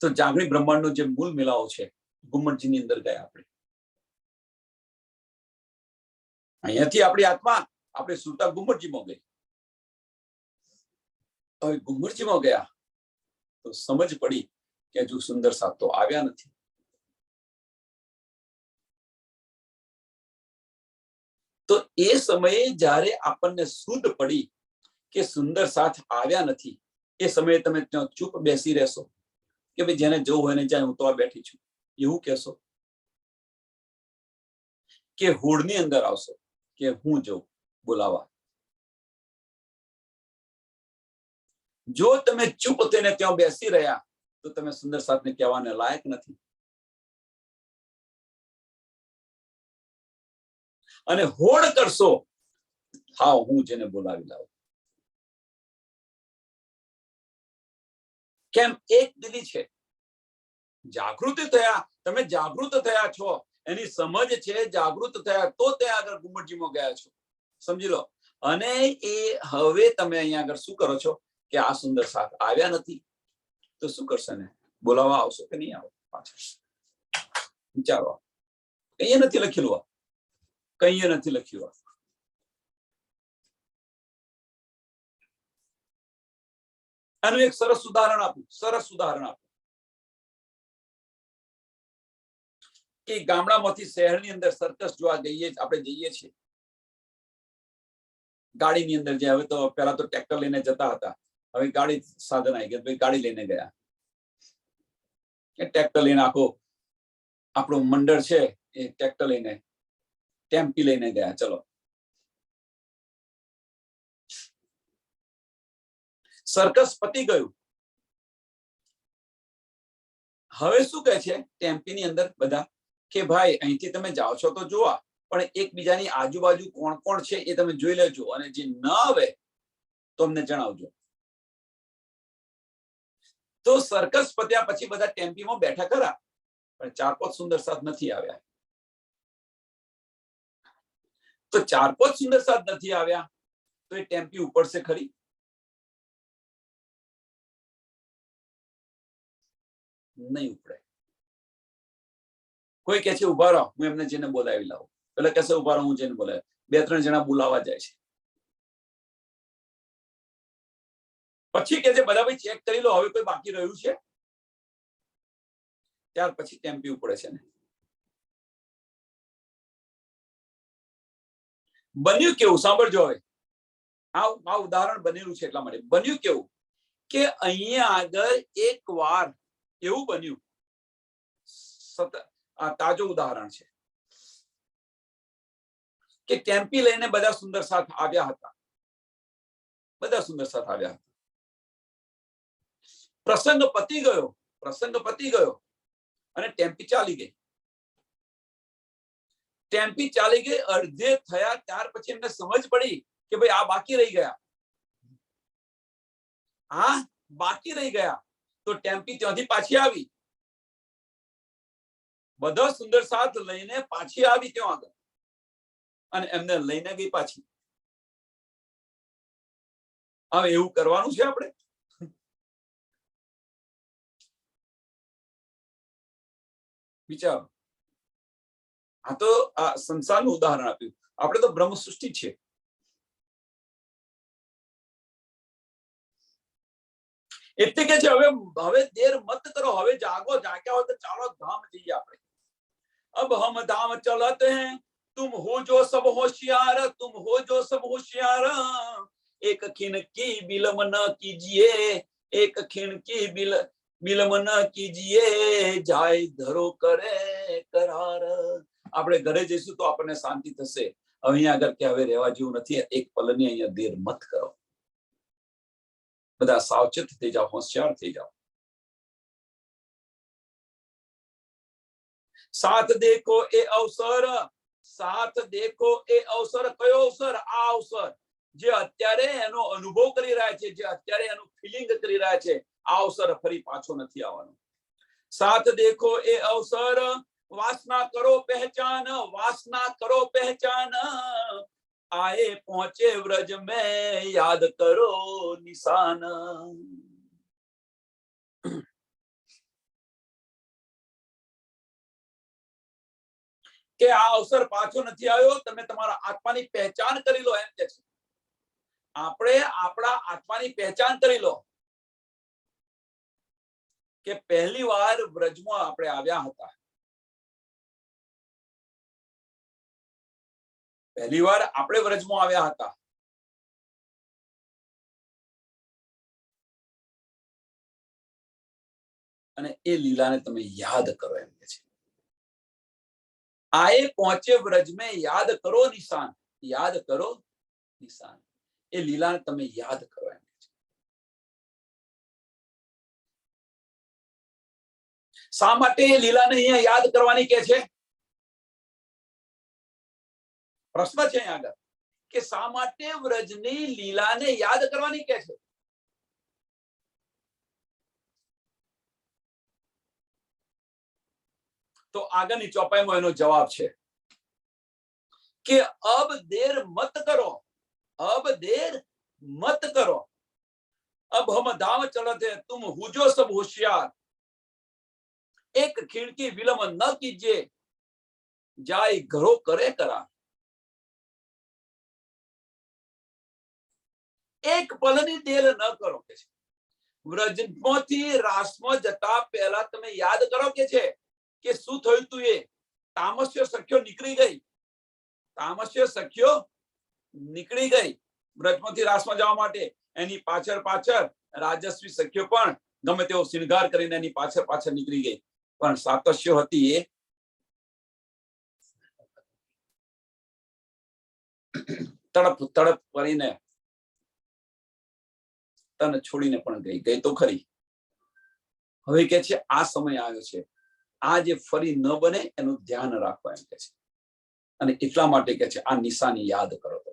તો જાગણી બ્રહ્માંડનો જે મૂળ મેળાઓ છે ગુમ્મટજીની અંદર ગયા આપણે. અહીંયાથી આપણી આત્મા આપણે સુરતા ગુમ્મટજીમાં ગઈ. હવે ગુમ્મટજીમાં ગયા તો સમજ પડી કે હજુ સુંદર સાથ તો આવ્યા નથી. તો એ સમયે જ્યારે આપણને શુદ્ધ પડી કે સુંદર સાથ આવ્યા નથી, એ સમયે તમે ત્યાં ચૂપ બેસી રહેશો કે ભાઈ જેને જવું હોય ને જાય, હું તો આ બેઠી છું, એવું કહેશો? કે હોડની અંદર આવશો કે હું જઉં બોલાવા? જો તમે ચૂપ થઈને ત્યાં બેસી રહ્યા તો તમે સુંદર સાથને કહેવાને લાયક નથી. અને હોડ કરશો, હા હું જેને બોલાવી લાવું. કેમ? એક દિલી છે. જાગૃતિ થયા, તમે જાગૃત થયા છો, એની સમજ છે, જાગૃત થયા તો ત્યાં આગળ ગુમ્મટજીમાં ગયા છો, સમજી લો. અને એ હવે તમે અહીંયા આગળ શું કરો છો કે આ સુંદર સાથ આવ્યા નથી તો શું કરશે ને? બોલાવવા આવશો કે નહીં આવો? પાછળ વિચારો. કઈ નથી લખેલું, કઈ નથી લખ્યું. આનું એક સરસ ઉદાહરણ આપું, કે ગામડામાંથી શહેરની અંદર સર્કસ જોવા આપણે જઈએ છીએ. ગાડીની અંદર જે હવે તો પેલા તો ટ્રેક્ટર લઈને જતા હતા, હવે ગાડી સાધન આવી ગયા, ગાડી લઈને ગયા. ટ્રેક્ટર લઈને આખો આપણું મંડળ છે એ ટ્રેક્ટર લઈને ટેમ્પી લઈને ગયા. ચલો, સર્કસ પતી ગયું. હવે શું કહે છે ટેમ્પીની અંદર બધા કે ભાઈ અહીંથી તમે જાઓ છો તો જોવા, પણ એકબીજાની આજુબાજુ કોણ કોણ છે એ તમે જોઈ લેજો, અને જે ન આવે તો અમને જણાવજો. તો સર્કસ પત્યા પછી બધા ટેમ્પીમાં બેઠા ખરા, પણ 4-5 સુંદર સાથ નથી આવ્યા. તો 4-5 સુંદર સાથ નથી આવ્યા તો એ ટેમ્પી ઉપડશે ખરી? નહીં ઉપડે. કોઈ કે છે ઉભા રહો, હું એમને જેને બોલાવી લાવું. પેલા કહેશે ઉભા રહો, હું જેને બોલાવી. 2-3 જણા બોલાવા જાય છે. પછી કે છે બધા ભાઈ ચેક કરી લો, હવે કોઈ બાકી રહ્યું છે? ત્યાર પછી ટેમ્પી ઉપડે છે ને. બન્યું કેવું સાંભળજો. હવે આ ઉદાહરણ બનેલું છે એટલા માટે. બન્યું કેવું કે અહીંયા આગળ એક વાર એવું બન્યું, આ તાજો ઉદાહરણ છે કે ટેમ્પી લઈને બધા સુંદર સાથ આવ્યા હતા. બધા સુંદર સાથ આવ્યા હતા. પ્રસંગ પતી ગયો અને ટેમ્પી ચાલી ગઈ. ટેમ્પી ચાલી ગઈ, અડધે થયા ત્યાર પછી એમને સમજ પડી કે ભાઈ આ બાકી રહી ગયા. હા બાકી રહી ગયા. તો ટેમ્પી ત્યાંથી પાછી આવી બધા સુંદર સાથ લઈને પાછી આવી ત્યાં આગળ અને એમને લઈને ગઈ પાછી. હવે એવું કરવાનું છે આપણે? વિચારો. આ તો આ સંસારનું ઉદાહરણ આપ્યું. આપણે તો બ્રહ્મ સૃષ્ટિ છે. એટલે કે છે હવે દેર મત કરો, હવે જાગો, જાગ્યા હોય તો ચાલો ધામ જઈએ આપણે. अब हम धाम चलते हैं, तुम हो जो सब होशियार, तुम हो जो सब होशियार, एक खिन की बिलम न कीजिए, एक खिन की बिलम न कीजिए, જાય ધરો કરે કરાર. આપણે ઘરે જઈશું તો આપણને શાંતિ થશે. અહીંયા આગળ કે હવે રહેવા જેવું નથી, એક પલની અહીંયા દેર મત કરો. બધા સાવચેત થઈ જાઓ, હોશિયાર થઈ જાઓ. साथ देखो ए अवसर, साथ देखो ए अवसर. कयो अवसर? आ अवसर જે અત્યારે એનો અનુભવ કરી રહ્યા છે, જે અત્યારે એનું ફીલિંગ કરી રહ્યા છે, આ અવસર ફરી પાછો નથી આવવાનો. साथ देखो ए अवसर, वासना करो पहचान, वासना करो पहचान, आए पहुंचे व्रज में याद करो निशान. કે આ અવસર પાછો નથી આવ્યો, તમે તમારા આત્માની પહેચાન કરી લો. એમ કે છે આપણે આપણા આત્માની પહેચાન કરી લો કે પહેલી વાર વ્રજમાં આપણે આવ્યા હતા, પહેલી વાર આપણે વ્રજમાં આવ્યા હતા. અને એ લીલાને તમે યાદ કરો. એમ કે છે आए पहुंचे व्रज में याद करो निशान, याद करो निशान. એ લીલાને તમે યાદ કરો. એમ શા માટે એ લીલાને અહીંયા યાદ કરવાની કે છે? પ્રશ્ન છે અહીંયા આગળ કે શા માટે વ્રજની લીલાને યાદ કરવાની કે છે? તો આગળની ચોપાઈમાં એનો જવાબ છે કે અબ દેર મત કરો, अब देर मत करो, अब हम धाम चलते हैं, तुम हुजो सब होशियार, एक खिड़की विलंब न कीजिए, जाय घरो करे करा. એક પલની દેર ન કરો કે છે. વ્રજમાંથી રાસમાં જતા પહેલા તમે યાદ કરો કે છે કે શું થયું તું. એ તામસ્ય સખ્યો નીકળી ગઈ, તામસ્ય સખ્યો નીકળી ગઈ. વ્રજમાંથી રાસમાં જવા માટે એની પાછળ પાછળ રાજસ્વી સખ્યો પણ ગમે તેવો શૃંગાર કરીને એની પાછળ પાછળ નીકળી ગઈ. પણ સાતસ્યો હતી એ તડપ તડપ કરીને તને છોડીને પણ ગઈ. ગઈ તો ખરી. હવે કે છે આ સમય આવ્યો છે, આ જે ફરી ન બને એનું ધ્યાન રાખવા. એમ કે છે અને એટલા માટે કે છે આ નિશાની યાદ કરો. તમે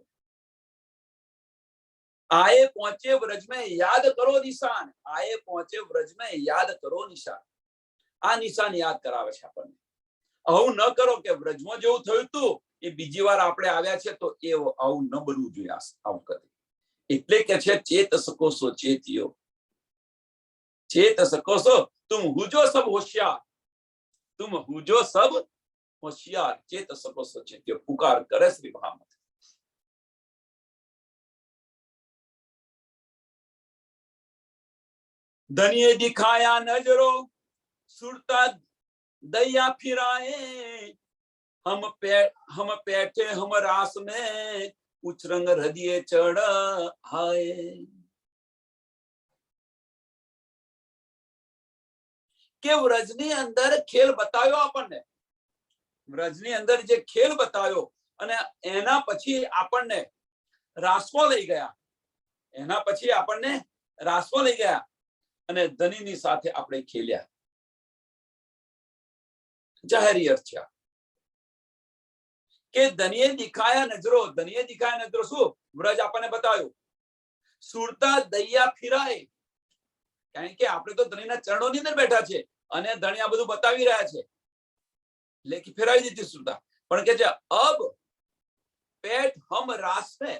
आए पहुंचे व्रज में याद करो निशान, आए पहुंचे व्रज में याद करो निशान. આ નિશાન યાદ કરાવે છે આપણને. આવું ન કરો કે વ્રજમાં જેવું થયું હતું એ બીજી વાર આપણે આવ્યા છે તો એ આવું ન બનવું જોઈએ. આવું કરે એટલે કે છે ચેત શકો સો ચેતિયો, चेत सको सो तुम हुजो सब होशियार, तुम हुजो सब होशियार, चेत सको सो चेतियो. पुकार करे श्री भामत. धनिये दिखाया नजरो, सुरता दैया फिराए, हम बैठे हम रास में, कुछ रंग हृदय चढ़ आए. કે વ્રજની અંદર ખેલ બતાવ્યો આપણને, વ્રજની અંદર જે ખેલ બતાવ્યો અને એના પછી આપણને રાસમાં લઈ ગયા, એના પછી આપણને રાસમાં લઈ ગયા અને ધનીની સાથે આપણે ખેલ્યા. જાહેરી અર્થ છે કે ધનીએ દિખાયા નજરો, ધનીએ દિખાયા નજરો શું? વ્રજ આપણને બતાવ્યું. સુરતા દૈયા ફિરાય, કારણ કે આપણે તો ધણીના ચરણોની અંદર બેઠા છે અને ધણી આ બધું બતાવી રહ્યા છે. लेके फेरावी दी थी सुरता, पण के जे अब पेट हम रास में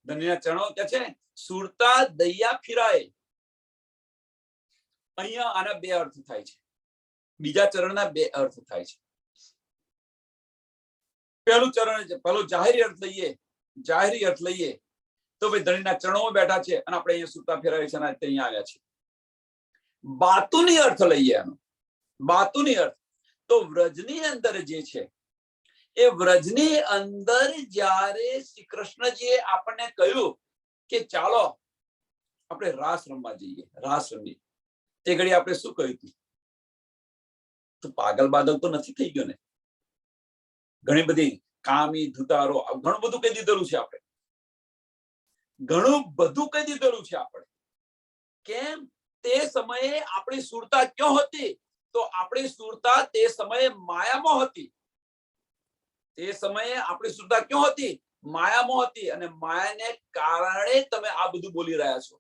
ધણીના ચરણો કે છે સુરતા દૈયા ફિરાય. અહીંયા આના બે અર્થ થાય છે, બીજા ચરણના બે અર્થ થાય છે. પહેલું ચરણ પહેલો જાહેરી અર્થ લઈએ તો ભાઈ ધણીના ચરણોમાં બેઠા છે અને આપણે અહીંયા સુરતા ફેરાવી છે અને અહીંયા આવ્યા છે. બાતુની અર્થ લઈએ આનો, બાતુની અર્થ તો વ્રજની અંદર જે છે એ વ્રજની અંદર જ્યારે શ્રી કૃષ્ણજીએ આપણને કહ્યું કે ચાલો આપણે રાસ રમવા જઈએ, રાસ રમીએ, તે ઘડી આપણે શું કહ્યું હતું? તો પાગલ બાદલ તો નથી થઈ ગયો ને? ઘણી બધી કામી ધુતારો ઘણું બધું કહી દીધેલું છે આપણે, ઘણું બધું કહી દીધેલું છે આપણે. કેમ? તે સમયે આપણી સુરતા ક્યાં હતી? તો આપણી સુરતા તે સમયે માયામાં હતી. તે સમયે આપણી સુરતા ક્યાં હતી? માયામાં હતી. અને માયાને કારણે તમે આ બધું બોલી રહ્યા છો.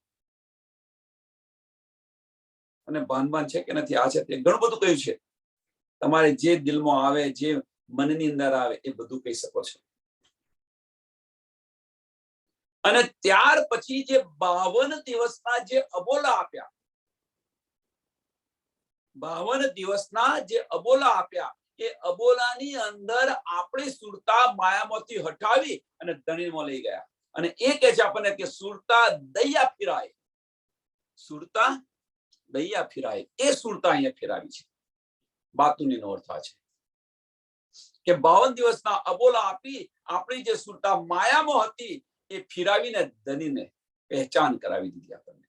અને ભાન છે કે નથી, આ છે તે ઘણું બધું કહ્યું છે. તમારે જે દિલમાં આવે, જે મનની અંદર આવે એ બધું કહી શકો છો. અને ત્યાર પછી જે 52 દિવસના જે અબોલા આપ્યા, 52 દિવસના જે અબોલા આપ્યા, એ અબોલાની અંદર આપણી સુરતા માયામાંથી હટાવી અને ધણીમાં લઈ ગયા. અને એ કહે છે આપણને કે સુરતા દૈયા ફિરાય, સુરતા દૈયા ફિરાય. એ સુરતા અહીંયા ફેરાવી છે. બાતુનીનો અર્થ આ છે કે 52 દિવસના અબોલા આપી આપણી જે સુરતા માયામાં હતી એ ફિરાવીને ધણીને પહેચાન કરાવી દીધી આપણને.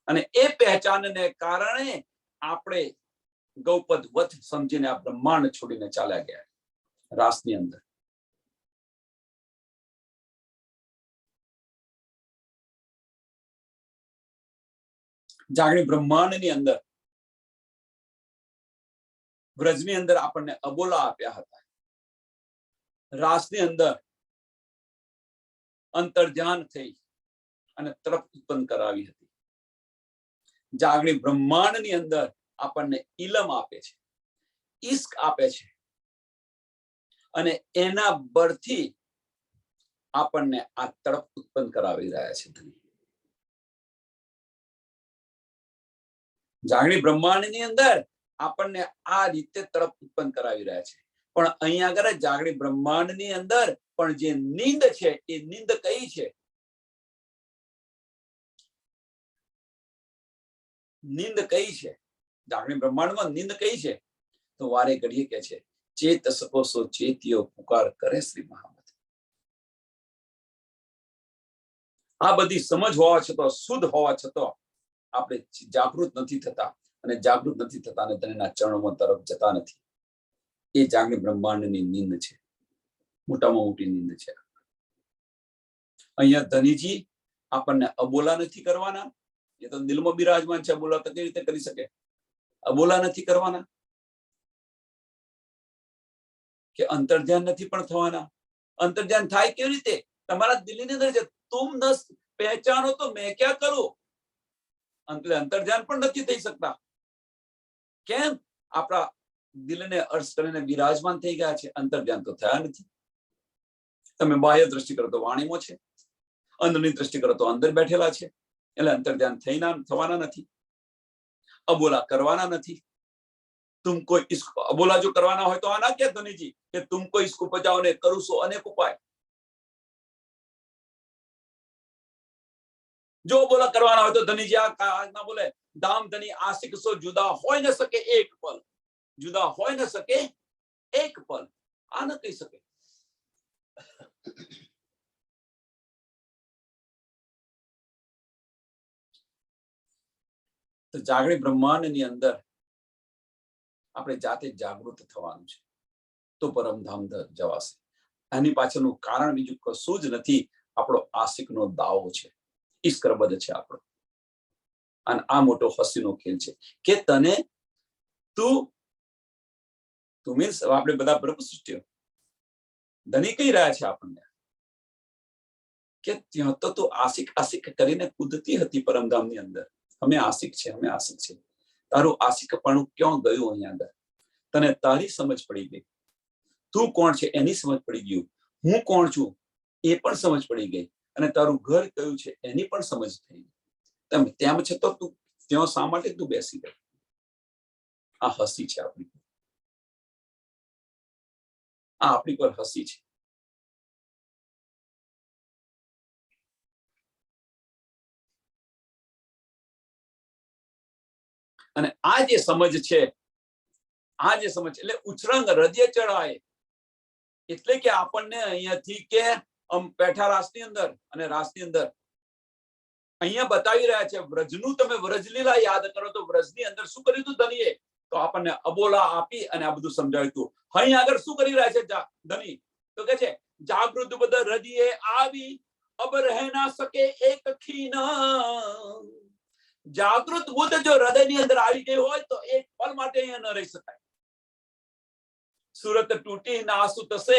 અને એ પહેચાનને કારણે આપણે ગૌપદ વધ સમજીને આ બ્રહ્માંડ છોડીને ચાલ્યા ગયા રાસની અંદર. જાગણી બ્રહ્માંડની અંદર, વ્રજની અંદર આપણને અબોલા આપ્યા હતા. રાસની અંદર અંતર્ધ્યાન થઈ અને તરફ ઉત્પન્ન કરાવી હતી. જાગણી બ્રહ્માંડની અંદર આપણને ઇલમ આપે છે, ઈશ્ક આપે છે, અને એના બળથી આપણને આ તરફ ઉત્પન્ન કરાવી રહ્યા છે. જાગણી બ્રહ્માંડની અંદર આપણને આ રીતે તરફ ઉત્પન્ન કરાવી રહ્યા છે. પણ અહીંયા આગળ જાગણી બ્રહ્માંડની અંદર પણ જે નીંદ છે એ નીંદ કઈ છે? નીંદ કઈ છે? જાગણી બ્રહ્માંડમાં નીંદ કઈ છે? તો વારે ઘડીએ કે છે ચેત સકો સો ચેતિયો પુકાર કરે શ્રી મહામત. આ બધી સમજ હોવા છતાં, શુદ્ધ હોવા છતાં આપણે જાગૃત નથી થતા, અને જાગૃત નથી થતા અને તેના ચરણોમાં તરફ જતા નથી. એ જાગણી બ્રહ્માંડની નીંદ છે, મોટામાં મોટી નીંદ છે. અહીંયા ધનીજી આપણને અબોલા નથી કરવાના. એ તો દિલમાં બિરાજમાન છે. અબોલા તો કેવી રીતે કરી શકે? અબોલા નથી કરવાના કે અંતર્ધ્યાન નથી પણ થવાના. અંતર્ધ્યાન થાય કેવી રીતે? તમારા દિલની અંદર છે તુમ ન પહેચાનો તો મેં ક્યાં કરું. અંતર્ધ્યાન પણ નથી થઈ શકતા. કેમ? આપણા દિલને અર્થ કરીને બિરાજમાન થઈ ગયા છે, અંતર્ધ્યાન તો થયા નથી. તમે બાહ્ય દ્રષ્ટિ કરો તો વાણીમાં છે, અંદરની દ્રષ્ટિ કરો તો અંદર બેઠેલા છે. એટલે અંતર્ધ્યાન થવાના નથી, અબોલા કરવાના નથી. તુમકો ઇસકો અબોલા જો કરવાના હોય તો આના કે ધનીજી કે તુમકો ઇસકો બચાવો ને કરું સો અનેક ઉપાય. જો બોલા કરવાના હોય તો ધનીજી આ બોલે દામ ધની આશિક સો જુદા હોય ન શકે એક પલ, જુદા હોય ન શકે એક પલ. આ ન કહી શકે. તો જાગણી બ્રહ્માંડની અંદર આપણે જાતે જાગૃત થવાનું છે તો પરમધામ જવાશે. આની પાછળનું કારણ બીજું કશું જ નથી, આપણો આશિકનો દાવો છે, ઈશ્કરબદ્ધ છે આપણો. અને આ મોટો હસીનો ખેલ છે કે તને તું મીન્સ આપણે બધા બ્રહ્મ સૃષ્ટિઓ ધની કહી રહ્યા છે આપણને કે ત્યાં તો આશિક આશિક કરીને કૂદતી હતી પરમધામની અંદર. અમે આશિક છે, અમે આશિક છે. તારું આશિકપણું ક્યાં ગયું? અહીંયા અંદર તને તારી સમજ પડી ગઈ, તું કોણ છે એની સમજ પડી ગયું, હું કોણ છું એ પણ સમજ પડી ગઈ, અને તારું ઘર કયું છે એની પણ સમજ થઈ ગઈ. તેમ છતાં તું ત્યાં શા માટે તું બેસી ગઈ? આ હસી છે આપણી, આ આપણી પર હસી છે. અને આ જે સમજ છે, આ જે સમજ એટલે ઉછરંગ હૃદય ચડાય, એટલે કે આપણને અહીંયાથી કે પેઠા રાસની અંદર અને રાસની અંદર અહીંયા બતાવી રહ્યા છે વ્રજનું. તમે વ્રજલીલા યાદ કરો તો વ્રજની અંદર શું કર્યું હતું ધનીએ? તો આપણને અબોલા આપી અને આ બધું સમજાવ્યું હતું. અહીં આગળ શું કરી રહ્યા છે ધની? તો કે છે જાગૃત બદ હૃદયે આવી અબ રહે ના સકે એક ખીન. જાગૃત બુદ્ધ જો હૃદયની અંદર આવી ગઈ હોય તો એક પલ માટે અહીંયા ન રહી શકાય. સુરત તૂટી નાસુત સે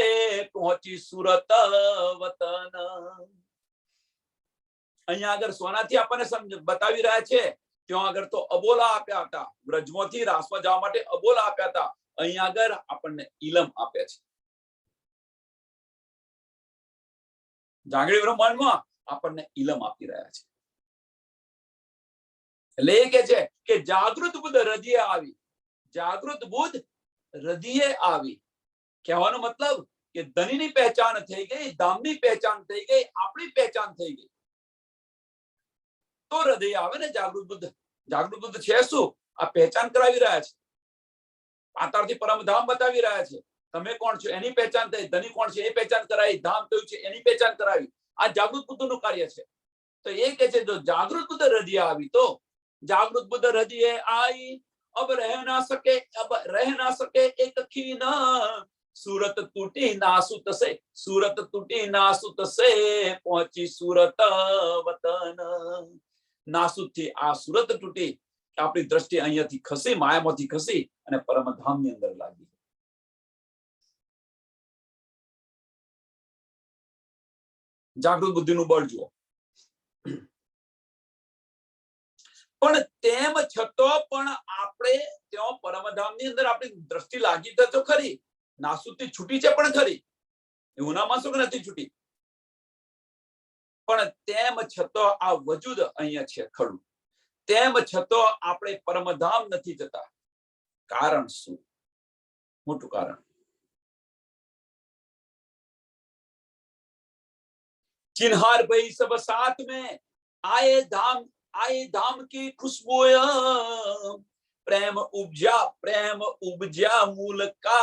પહોંચી સુરત વતન. અહીંયા આગળ સોનાથી આપણને બતાવી રહ્યા છે, ત્યાં આગળ તો અબોલા આપ્યા હતા. વ્રજમાંથી રાસમાં જવા માટે અબોલા આપ્યા હતા. અહીંયા આગળ આપણને ઇલમ આપ્યા છે. જાગૃત બ્રહ્માંડમાં આપણને ઇલમ આપી રહ્યા છે. એટલે એ કે છે કે જાગૃત બુદ્ધ હૃદય આવી, જાગૃત બુદ્ધ હૃદય આવી. કહેવાનો મતલબ કે ધનીની પહેચાન થઈ ગઈ, ધામની પહેચાન થઈ ગઈ, આપણી પહેચાન થઈ ગઈ તો હૃદય આવે ને જાગૃત બુદ્ધ. જાગૃત બુદ્ધ છે શું? આ પહેચાન કરાવી રહ્યા છે, પાતાળથી પરમધામ બતાવી રહ્યા છે. તમે કોણ છો એની પહેચાન થઈ, ધની કોણ છે એ પહેચાન કરાવી, ધામ કયું છે એની પહેચાન કરાવી. આ જાગૃત બુદ્ધનું કાર્ય છે. તો એ કે છે જો જાગૃત બુદ્ધ હૃદય આવી તો જાગૃત બુદ્ધ હૃદય आई अब रह ना सके एक खीन. सूरत टूटी नासुत से, सूरत टूटी नासुत से पहुंची सूरत वतन. નાસુત થી આ સુરત તૂટી, આપણી દ્રષ્ટિ અહીંયાથી ખસી, માયામાંથી ખસી અને પરમધામની અંદર લાગી. જાગૃત બુદ્ધિનું બળ જુઓ. પણ તેમ છતાં પણ આપણે ત્યાં પરમધામની અંદર આપણી દ્રષ્ટિ લાગી તો ખરી, નાસુતી છૂટી છે પણ ખરી, એવું ના માનશો કે નથી છૂટી. પણ તેમ છતાં આ વજૂદ અહીંયા છે ખરું. તેમ છતાં આપણે પરમધામ નથી જતા. કારણ શું? મોટું કારણ. चिन्हार भाई सब साथ में आए धाम की खुशबू. प्रेम उपजा मूल का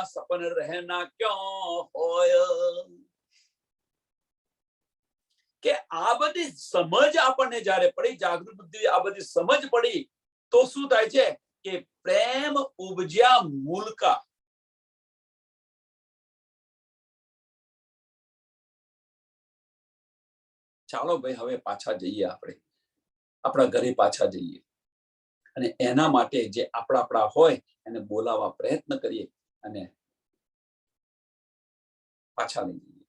सपन रहना क्यों होय. કે આ બધી સમજ આપણને જ્યારે પડી, જાગૃત બુદ્ધિ આ બધી સમજ પડી તો શું થાય છે કે પ્રેમ ઉપજ્યા મૂલ કા. ચાલો ભાઈ હવે પાછા જઈએ, આપણે આપણા ઘરે પાછા જઈએ અને એના માટે જે આપણા હોય એને બોલાવવા પ્રયત્ન કરીએ અને પાછા લઈ જઈએ.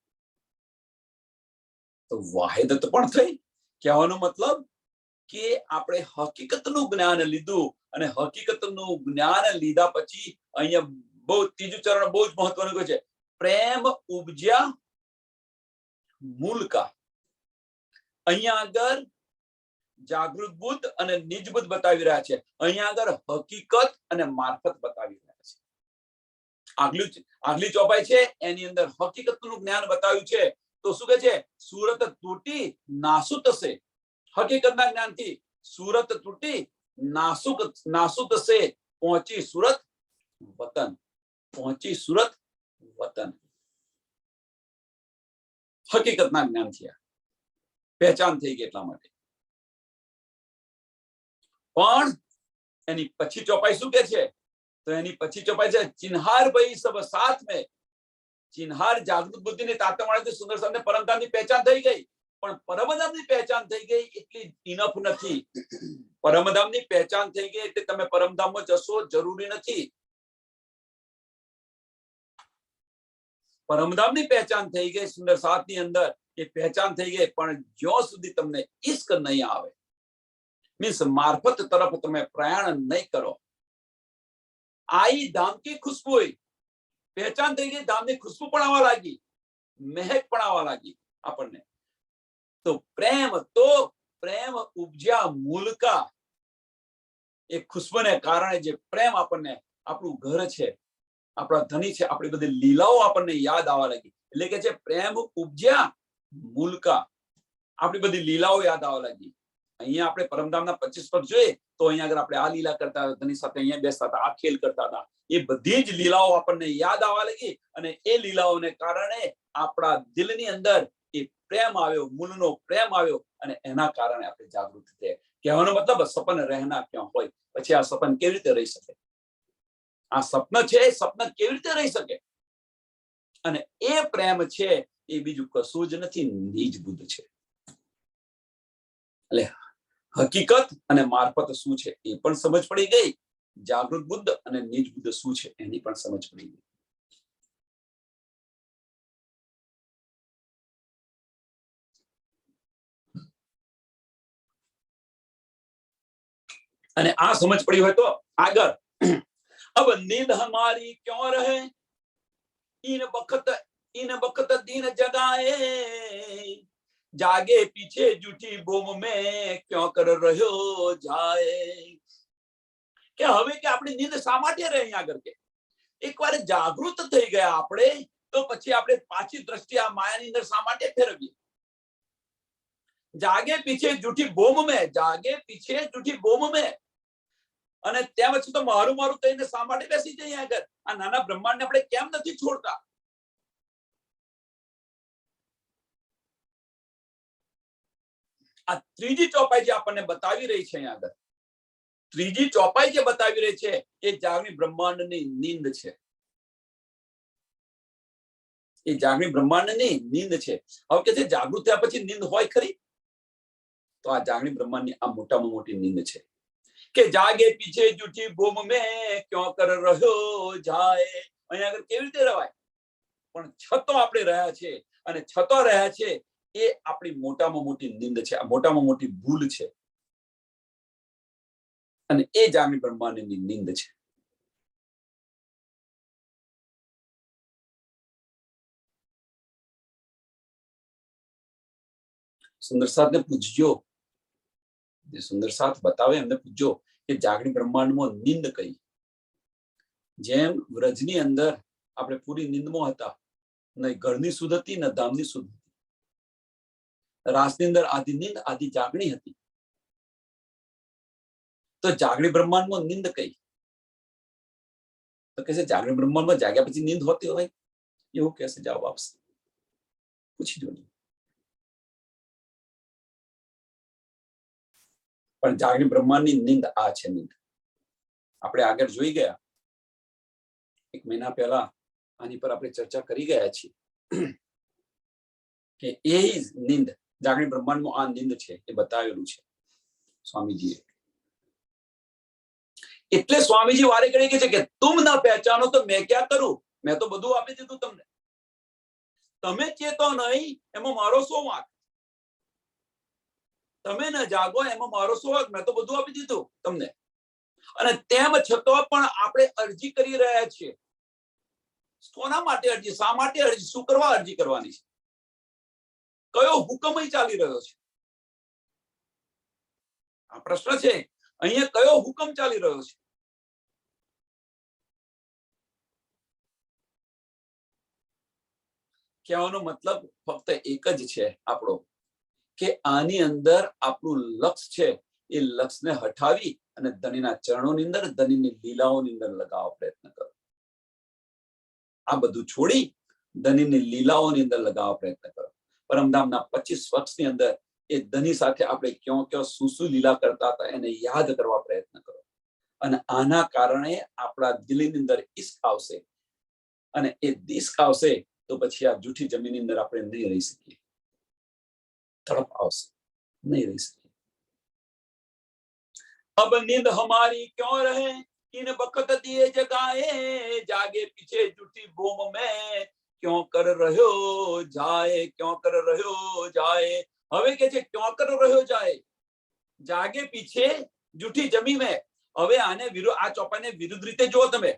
તો વાહિદત પણ થઈ. કહેવાનો મતલબ કે આપણે હકીકતનું જ્ઞાન લીધું અને હકીકતનું જ્ઞાન લીધા પછી અહીંયા બહુ ત્રીજું ચરણ બહુ જ મહત્વનું છે. પ્રેમ ઉપજ્યા મૂલ કા. અહીંયા આગળ જાગૃત બુદ્ધ અને નિજ બુદ્ધ બતાવી રહ્યા છે. અહીંયા આગળ હકીકત અને મારફત બતાવી રહ્યા છે. આગલી ચોપાઈ છે એની અંદર હકીકતનું જ્ઞાન બતાવ્યું છે. તો શું કહે છે? સુરત તૂટી નાસુત સે. હકીકતના જ્ઞાનથી સુરત તૂટી નાસુત સે પહોંચી સુરત વતન. પહોંચી સુરત વતન. હકીકતના જ્ઞાનથી પહેચાન થઈ ગઈ એટલા માટે. પણ એની પછી ચોપાઈ શું કે છે? તો એની પછી ચોપાઈ છે ચિન્હાર ભાઈ સબ સાથ મેં. ચિન્હાર જાગૃત બુદ્ધિની તાતમાળાથી સુંદર સામને પરમધામની પહેચાન થઈ ગઈ, પણ પરમધામની પહેચાન થઈ ગઈ એટલી ઇનફ નથી. પરમધામની પહેચાન થઈ ગઈ એટલે તમે પરમધામમાં જશો જરૂરી નથી. પરમધામની પહેચાન થઈ ગઈ સુંદર સાતની અંદર, એ પહેચાન થઈ ગઈ, પણ જ્યાં સુધી તમને ઈશ્ક નહીં આવે, मीन्स मार्फत तरफ તમે પ્રયાણ નહીં કરો. आई धाम की खुशबू हुई, पहचान થઈ ગઈ, धाम ની खुशबू પણ આવવા લાગી, મહેક પણ આવવા લાગી આપણને. તો પ્રેમ ઉપજ્યા મૂલકા, એ ખુશ્બુને કારણે જે પ્રેમ આપણને આપણું ઘર છે, આપણા ધણી છે, આપણી બધી લીલાઓ આપણને યાદ આવવા લાગી. એટલે કે છે પ્રેમ ઉપજ્યા મૂલકા, આપણી બધી લીલાઓ યાદ આવવા લાગી. અહીંયા આપણે પરમધામના 25 પગ જોઈએ તો અહીંયા આગળ આપણે આ લીલા કરતા હતા, ધણી સાથે અહીંયા બેસતા હતા, આ ખેલ કરતા હતા, એ બધી જ લીલાઓ આપણને યાદ આવવા લાગી. અને એ લીલાઓને કારણે આપણા દિલની અંદર એ પ્રેમ આવ્યો, મૂલનો પ્રેમ આવ્યો, અને એના કારણે આપણે જાગૃત થયા. કહેવાનો મતલબ સપન રહેના ક્યાં હોય, પછી આ સપન કેવી રીતે રહી શકે? આ સપન છે, એ સપન કેવી રીતે રહી શકે? અને એ પ્રેમ છે એ બીજું કશું જ નથી, નિજ બુદ્ધ છે. એટલે હકીકત અને મારફત શું છે એ પણ સમજ પડી ગઈ. જાગૃત બુદ્ધ અને નિજ બુદ્ધ શું છે એની પણ સમજ પડી ગઈ. અને આ સમજ પડી હોય તો આગળ अब नींद हमारी क्यों रहे, इन बखत दीन जगाए, जागे पीछे जूठी बोम में क्यों कर રહ્યો જાય. કે હવે કે આપણી નીંદ શા માટે રહે? અહીંયા આગળ કે એકવાર જાગૃત થઈ ગયા આપણે તો પછી આપણે પાછી દ્રષ્ટિ આ માયાની અંદર શા માટે ફેરવીએ? જાગે પીછે જૂઠી બોમ में, જાગે પીછે જૂઠી બોમ में. અને ત્યાં પછી તો મારું મારું કહીને શા માટે બેસી જઈએ આગળ? આ નાના બ્રહ્માંડને આપણે કેમ નથી છોડતા? આ ત્રીજી ચોપાઈ જે આપણને બતાવી રહી છે અહીંયા આગળ, ત્રીજી ચોપાઈ જે બતાવી રહી છે એ જાગણી બ્રહ્માંડની નીંદ છે. એ જાગણી બ્રહ્માંડની નીંદ છે. હવે કે છે જાગૃત થયા પછી નીંદ હોય ખરી? તો આ જાગણી બ્રહ્માંડની આ મોટામાં મોટી નીંદ છે કે જાગે પીછે જૂઠી બોમ में क्यों कर રહ્યો જાય. અહીંયા આગળ કેવી રીતે રવાય? પણ છતો આપણે રહ્યા છે, અને છતો રહ્યા છે એ આપણી મોટામાં મોટી નીંદ છે, આ મોટામાં મોટી ભૂલ છે. અને એ જાગણી બ્રહ્માંડની નીંદ છે. સુંદર સાથને પૂછજો, જે સુંદર સાથ બતાવે એમને પૂછજો કે જાગણી બ્રહ્માંડમાં નીંદ કઈ? જેમ વ્રજની અંદર આપણે પૂરી નીંદમાં હતા, ન ઘરની સુધ હતી ન ધામની સુધ હતી. રાસની અંદર આધી નીંદ આધી જાગણી હતી. તો જાગણી બ્રહ્માંડમાં નીંદ કઈ? તો કે છે જાગણી બ્રહ્માંડમાં જાગ્યા પછી નીંદ હોતી હોય એવું કેસે જવાબ આપશે. પૂછી જોજો. પણ જાગણી બ્રહ્માંડની નીંદ આ છે. નીંદ આપણે આગળ જોઈ ગયા, 1 મહિના પહેલા આની પર આપણે ચર્ચા કરી ગયા છીએ કે એ નીંદ જાગણી બ્રહ્માંડમાં આ નીંદ છે એ બતાવેલું છે સ્વામીજીએ. એટલે સ્વામીજી વારે ઘડી કહે છે કે તુમ ના પહેચાનો તો મેં ક્યાં કરું? મેં તો બધું આપી દીધું તમને. તમે ચેતો નહીં એમાં મારો શું વાંક? તમે ન જાગો એમાં મારો શું વાંક? મેં તો બધું આપી દીધું તમને. અને તેમ છતાં પણ આપણે અરજી કરી રહ્યા છીએ. કોના માટે અરજી? શા માટે અરજી? શું કરવા અરજી કરવાની છે? કયો હુકમ ચાલી રહ્યો છે? આ પ્રશ્ન છે. અહીંયા કયો હુકમ ચાલી રહ્યો છે? કહેવાનો મતલબ ફક્ત એક જ છે આપણો, કે આની અંદર આપણું લક્ષ્ય છે, એ લક્ષ્યને હટાવી અને ધણીના ચરણોની અંદર, ધણીની લીલાઓની અંદર લગાવવા પ્રયત્ન કરો. આ બધું છોડી ધણીની લીલાઓની અંદર લગાવવા પ્રયત્ન કરો. પરમધામના 25 વર્ષની અંદર એ ધણી સાથે આપણે ક્યાં શું શું લીલા કરતા હતા એને યાદ કરવા પ્રયત્ન કરો. અને આના કારણે આપણા દિલની અંદર ઈશ્ક આવશે, અને એ ઈશ્ક આવશે તો પછી આ જૂઠી જમીનની અંદર આપણે નહીં રહી શકીએ. તડપ આવશે, નહીં રહી શકીએ. अब नींद हमारी क्यों रहे, इन बखत दिए जगाए, जागे पीछे जूठी बोम में क्यों कर રહ્યો જાય, क्यों कर રહ્યો જાય. હવે કે છે ક્यों कर રહ્યો જાય? जागे पीछे जूठी जमी में। હવે આને વિરુદ્ધ, આ ચોપાઈને વિરુદ્ધ રીતે જો તમે,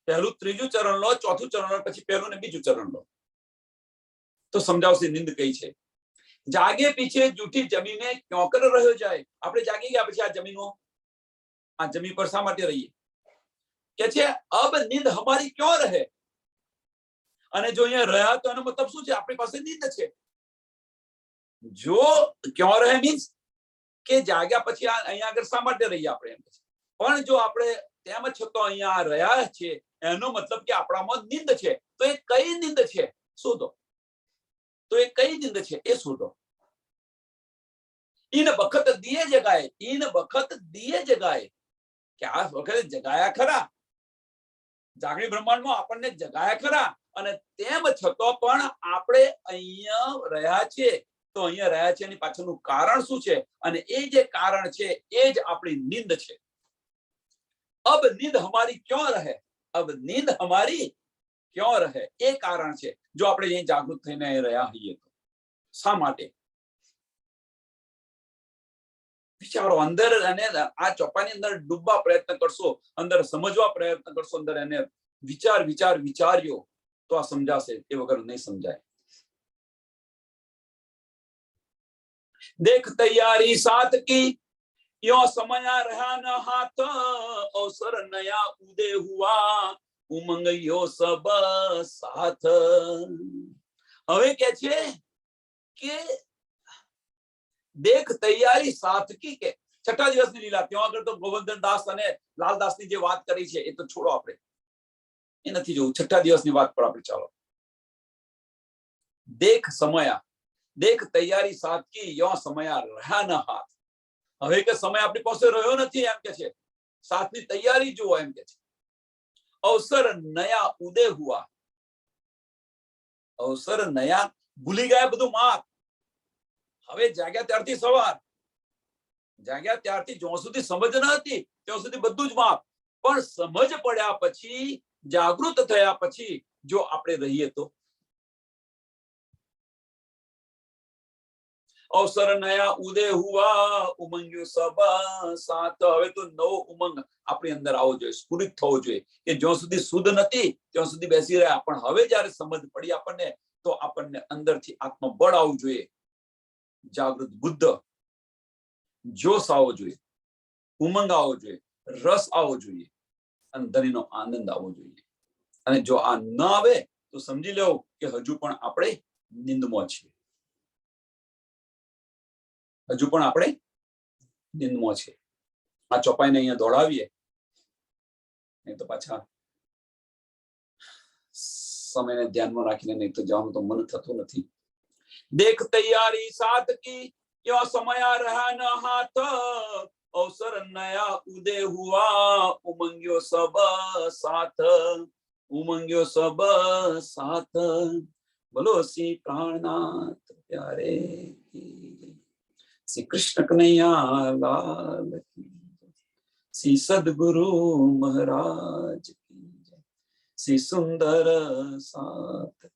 પહેલું ત્રીજું ચરણ લો, ચોથું ચરણ લો, પછી પહેલું ને બીજું ચરણ લો તો સમજાવશે નિંદ કઈ છે। જાગે પીછે જૂઠી જમીને ક્यों कर રહ્યો જાય। આપણે જાગી ગયા પછી આ જમીનો, આ જમીન પર શા માટે રહીએ કે છે અબ નીંદ હમારી ક્यों રહે। અને જો અહીંયા રહ્યા તો એનો મતલબ શું છે, આપણી પાસે નીંદ છે। જો ક્यों રહે મીન્સ કે જાગ્યા પછી અહીંયા આગળ શા માટે રહીએ આપણે એમ। પણ જો આપણે તેમ છતાં અહીંયા રહ્યા છે એનો મતલબ કે આપણામાં નીંદ છે। તો એ કઈ નીંદ છે શોધો, તો એ કઈ નીંદ છે એ શોધો। इन वक्त दिए जगाए, इन वक्त दिए जगाए કે આ વખતે જગાયા ખરા, જાગણી બ્રહ્માંડમાં આપણને જગાયા ખરા, અને તેમ છતાં પણ આપણે અહીંયા રહ્યા છે। તો અહીંયા રહ્યા છે એની પાછળનું કારણ શું છે, અને એ જે કારણ છે એ જ આપણી નીંદ છે। अब नींद हमारी क्यों रहे, अब नींद हमारी क्यों रहे એ કારણ છે। જો આપણે અહીં જાગૃત થઈને રહ્યા હોઈએ તો શા માટે વિચારો, અંદર અને આ ચોપાની અંદર ડૂબવા પ્રયત્ન કરશો, અંદર સમજવા પ્રયત્ન કરશો, અંદર એને વિચાર વિચાર વિચાર્યો તો આ સમજાશે, એ વગર નહીં સમજાય। देख तैयारी साथ की यो समया रहा न हाथ, अवसर नया उदय हुआ उमंग यो सब साथ। હવે કે છે કે देख तैयारी साथ की के छठा दिवसની લીલા, ત્યાં આગળ તો ગોવર્ધન દાસ અને લાલદાસની જે વાત કરી છે એ તો છોડો, આપણે એ નથી જોવું। છઠ્ઠા દિવસની વાત પર આપણે ચાલો। देख समया, देख तैयारी साथ की यो समया रहा न हाथ। હવે કે સમય આપણી પાસે રહ્યો નથી એમ કે છે, સાથની તૈયારી જુઓ એમ કે છે। અવસર નયા ઉદય હુआ, અવસર નયા, ભૂલી ગયા બધું માપ। હવે જાગ્યા ત્યારથી સવાર, જાગ્યા ત્યારથી જ્યાં સુધી સમજ ન હતી ત્યાં સુધી બધું જ માપ, પણ સમજ પડ્યા પછી, જાગૃત થયા પછી જો આપણે રહીએ તો। અવસર નયા ઉદય હુआ ઉમંગ્યો સબ સાથ। હવે તો નવો ઉમંગ આપણી અંદર આવવો જોઈએ, સ્ફુરિત થવો જોઈએ કે જ્યાં સુધી શુદ્ધ નથી ત્યાં સુધી બેસી રહ્યા, પણ હવે જ્યારે સમજ પડી આપણને તો આપણને અંદરથી આત્મબળ આવવું જોઈએ, જાગૃત બુદ્ધ જોશ આવવો જોઈએ, ઉમંગ આવવો જોઈએ, રસ આવવો જોઈએ, અંદરનો આનંદ આવવો જોઈએ। અને જો આ ન આવે તો સમજી લેવું કે હજુ પણ આપણે નિંદમાં છીએ, હજુ પણ આપણે નિંદમાં છીએ। આ ચોપાઈને અહીંયા દોડાવીએ નહીં તો પાછા સમયને ધ્યાનમાં રાખીને, નહીં તો જવાનું તો મન થતું નથી। देख तैयारी साथ की यो समया रहा न हाथ, अवसर नया उदय हुआ उमंग्यो सब साथ, उमंग्यो सब साथ। बोलो श्री प्राणनाथ प्यारे की, श्री कृष्ण कन्हैया लाल की, श्री सद्गुरु महाराज की, श्री सुंदर साथ।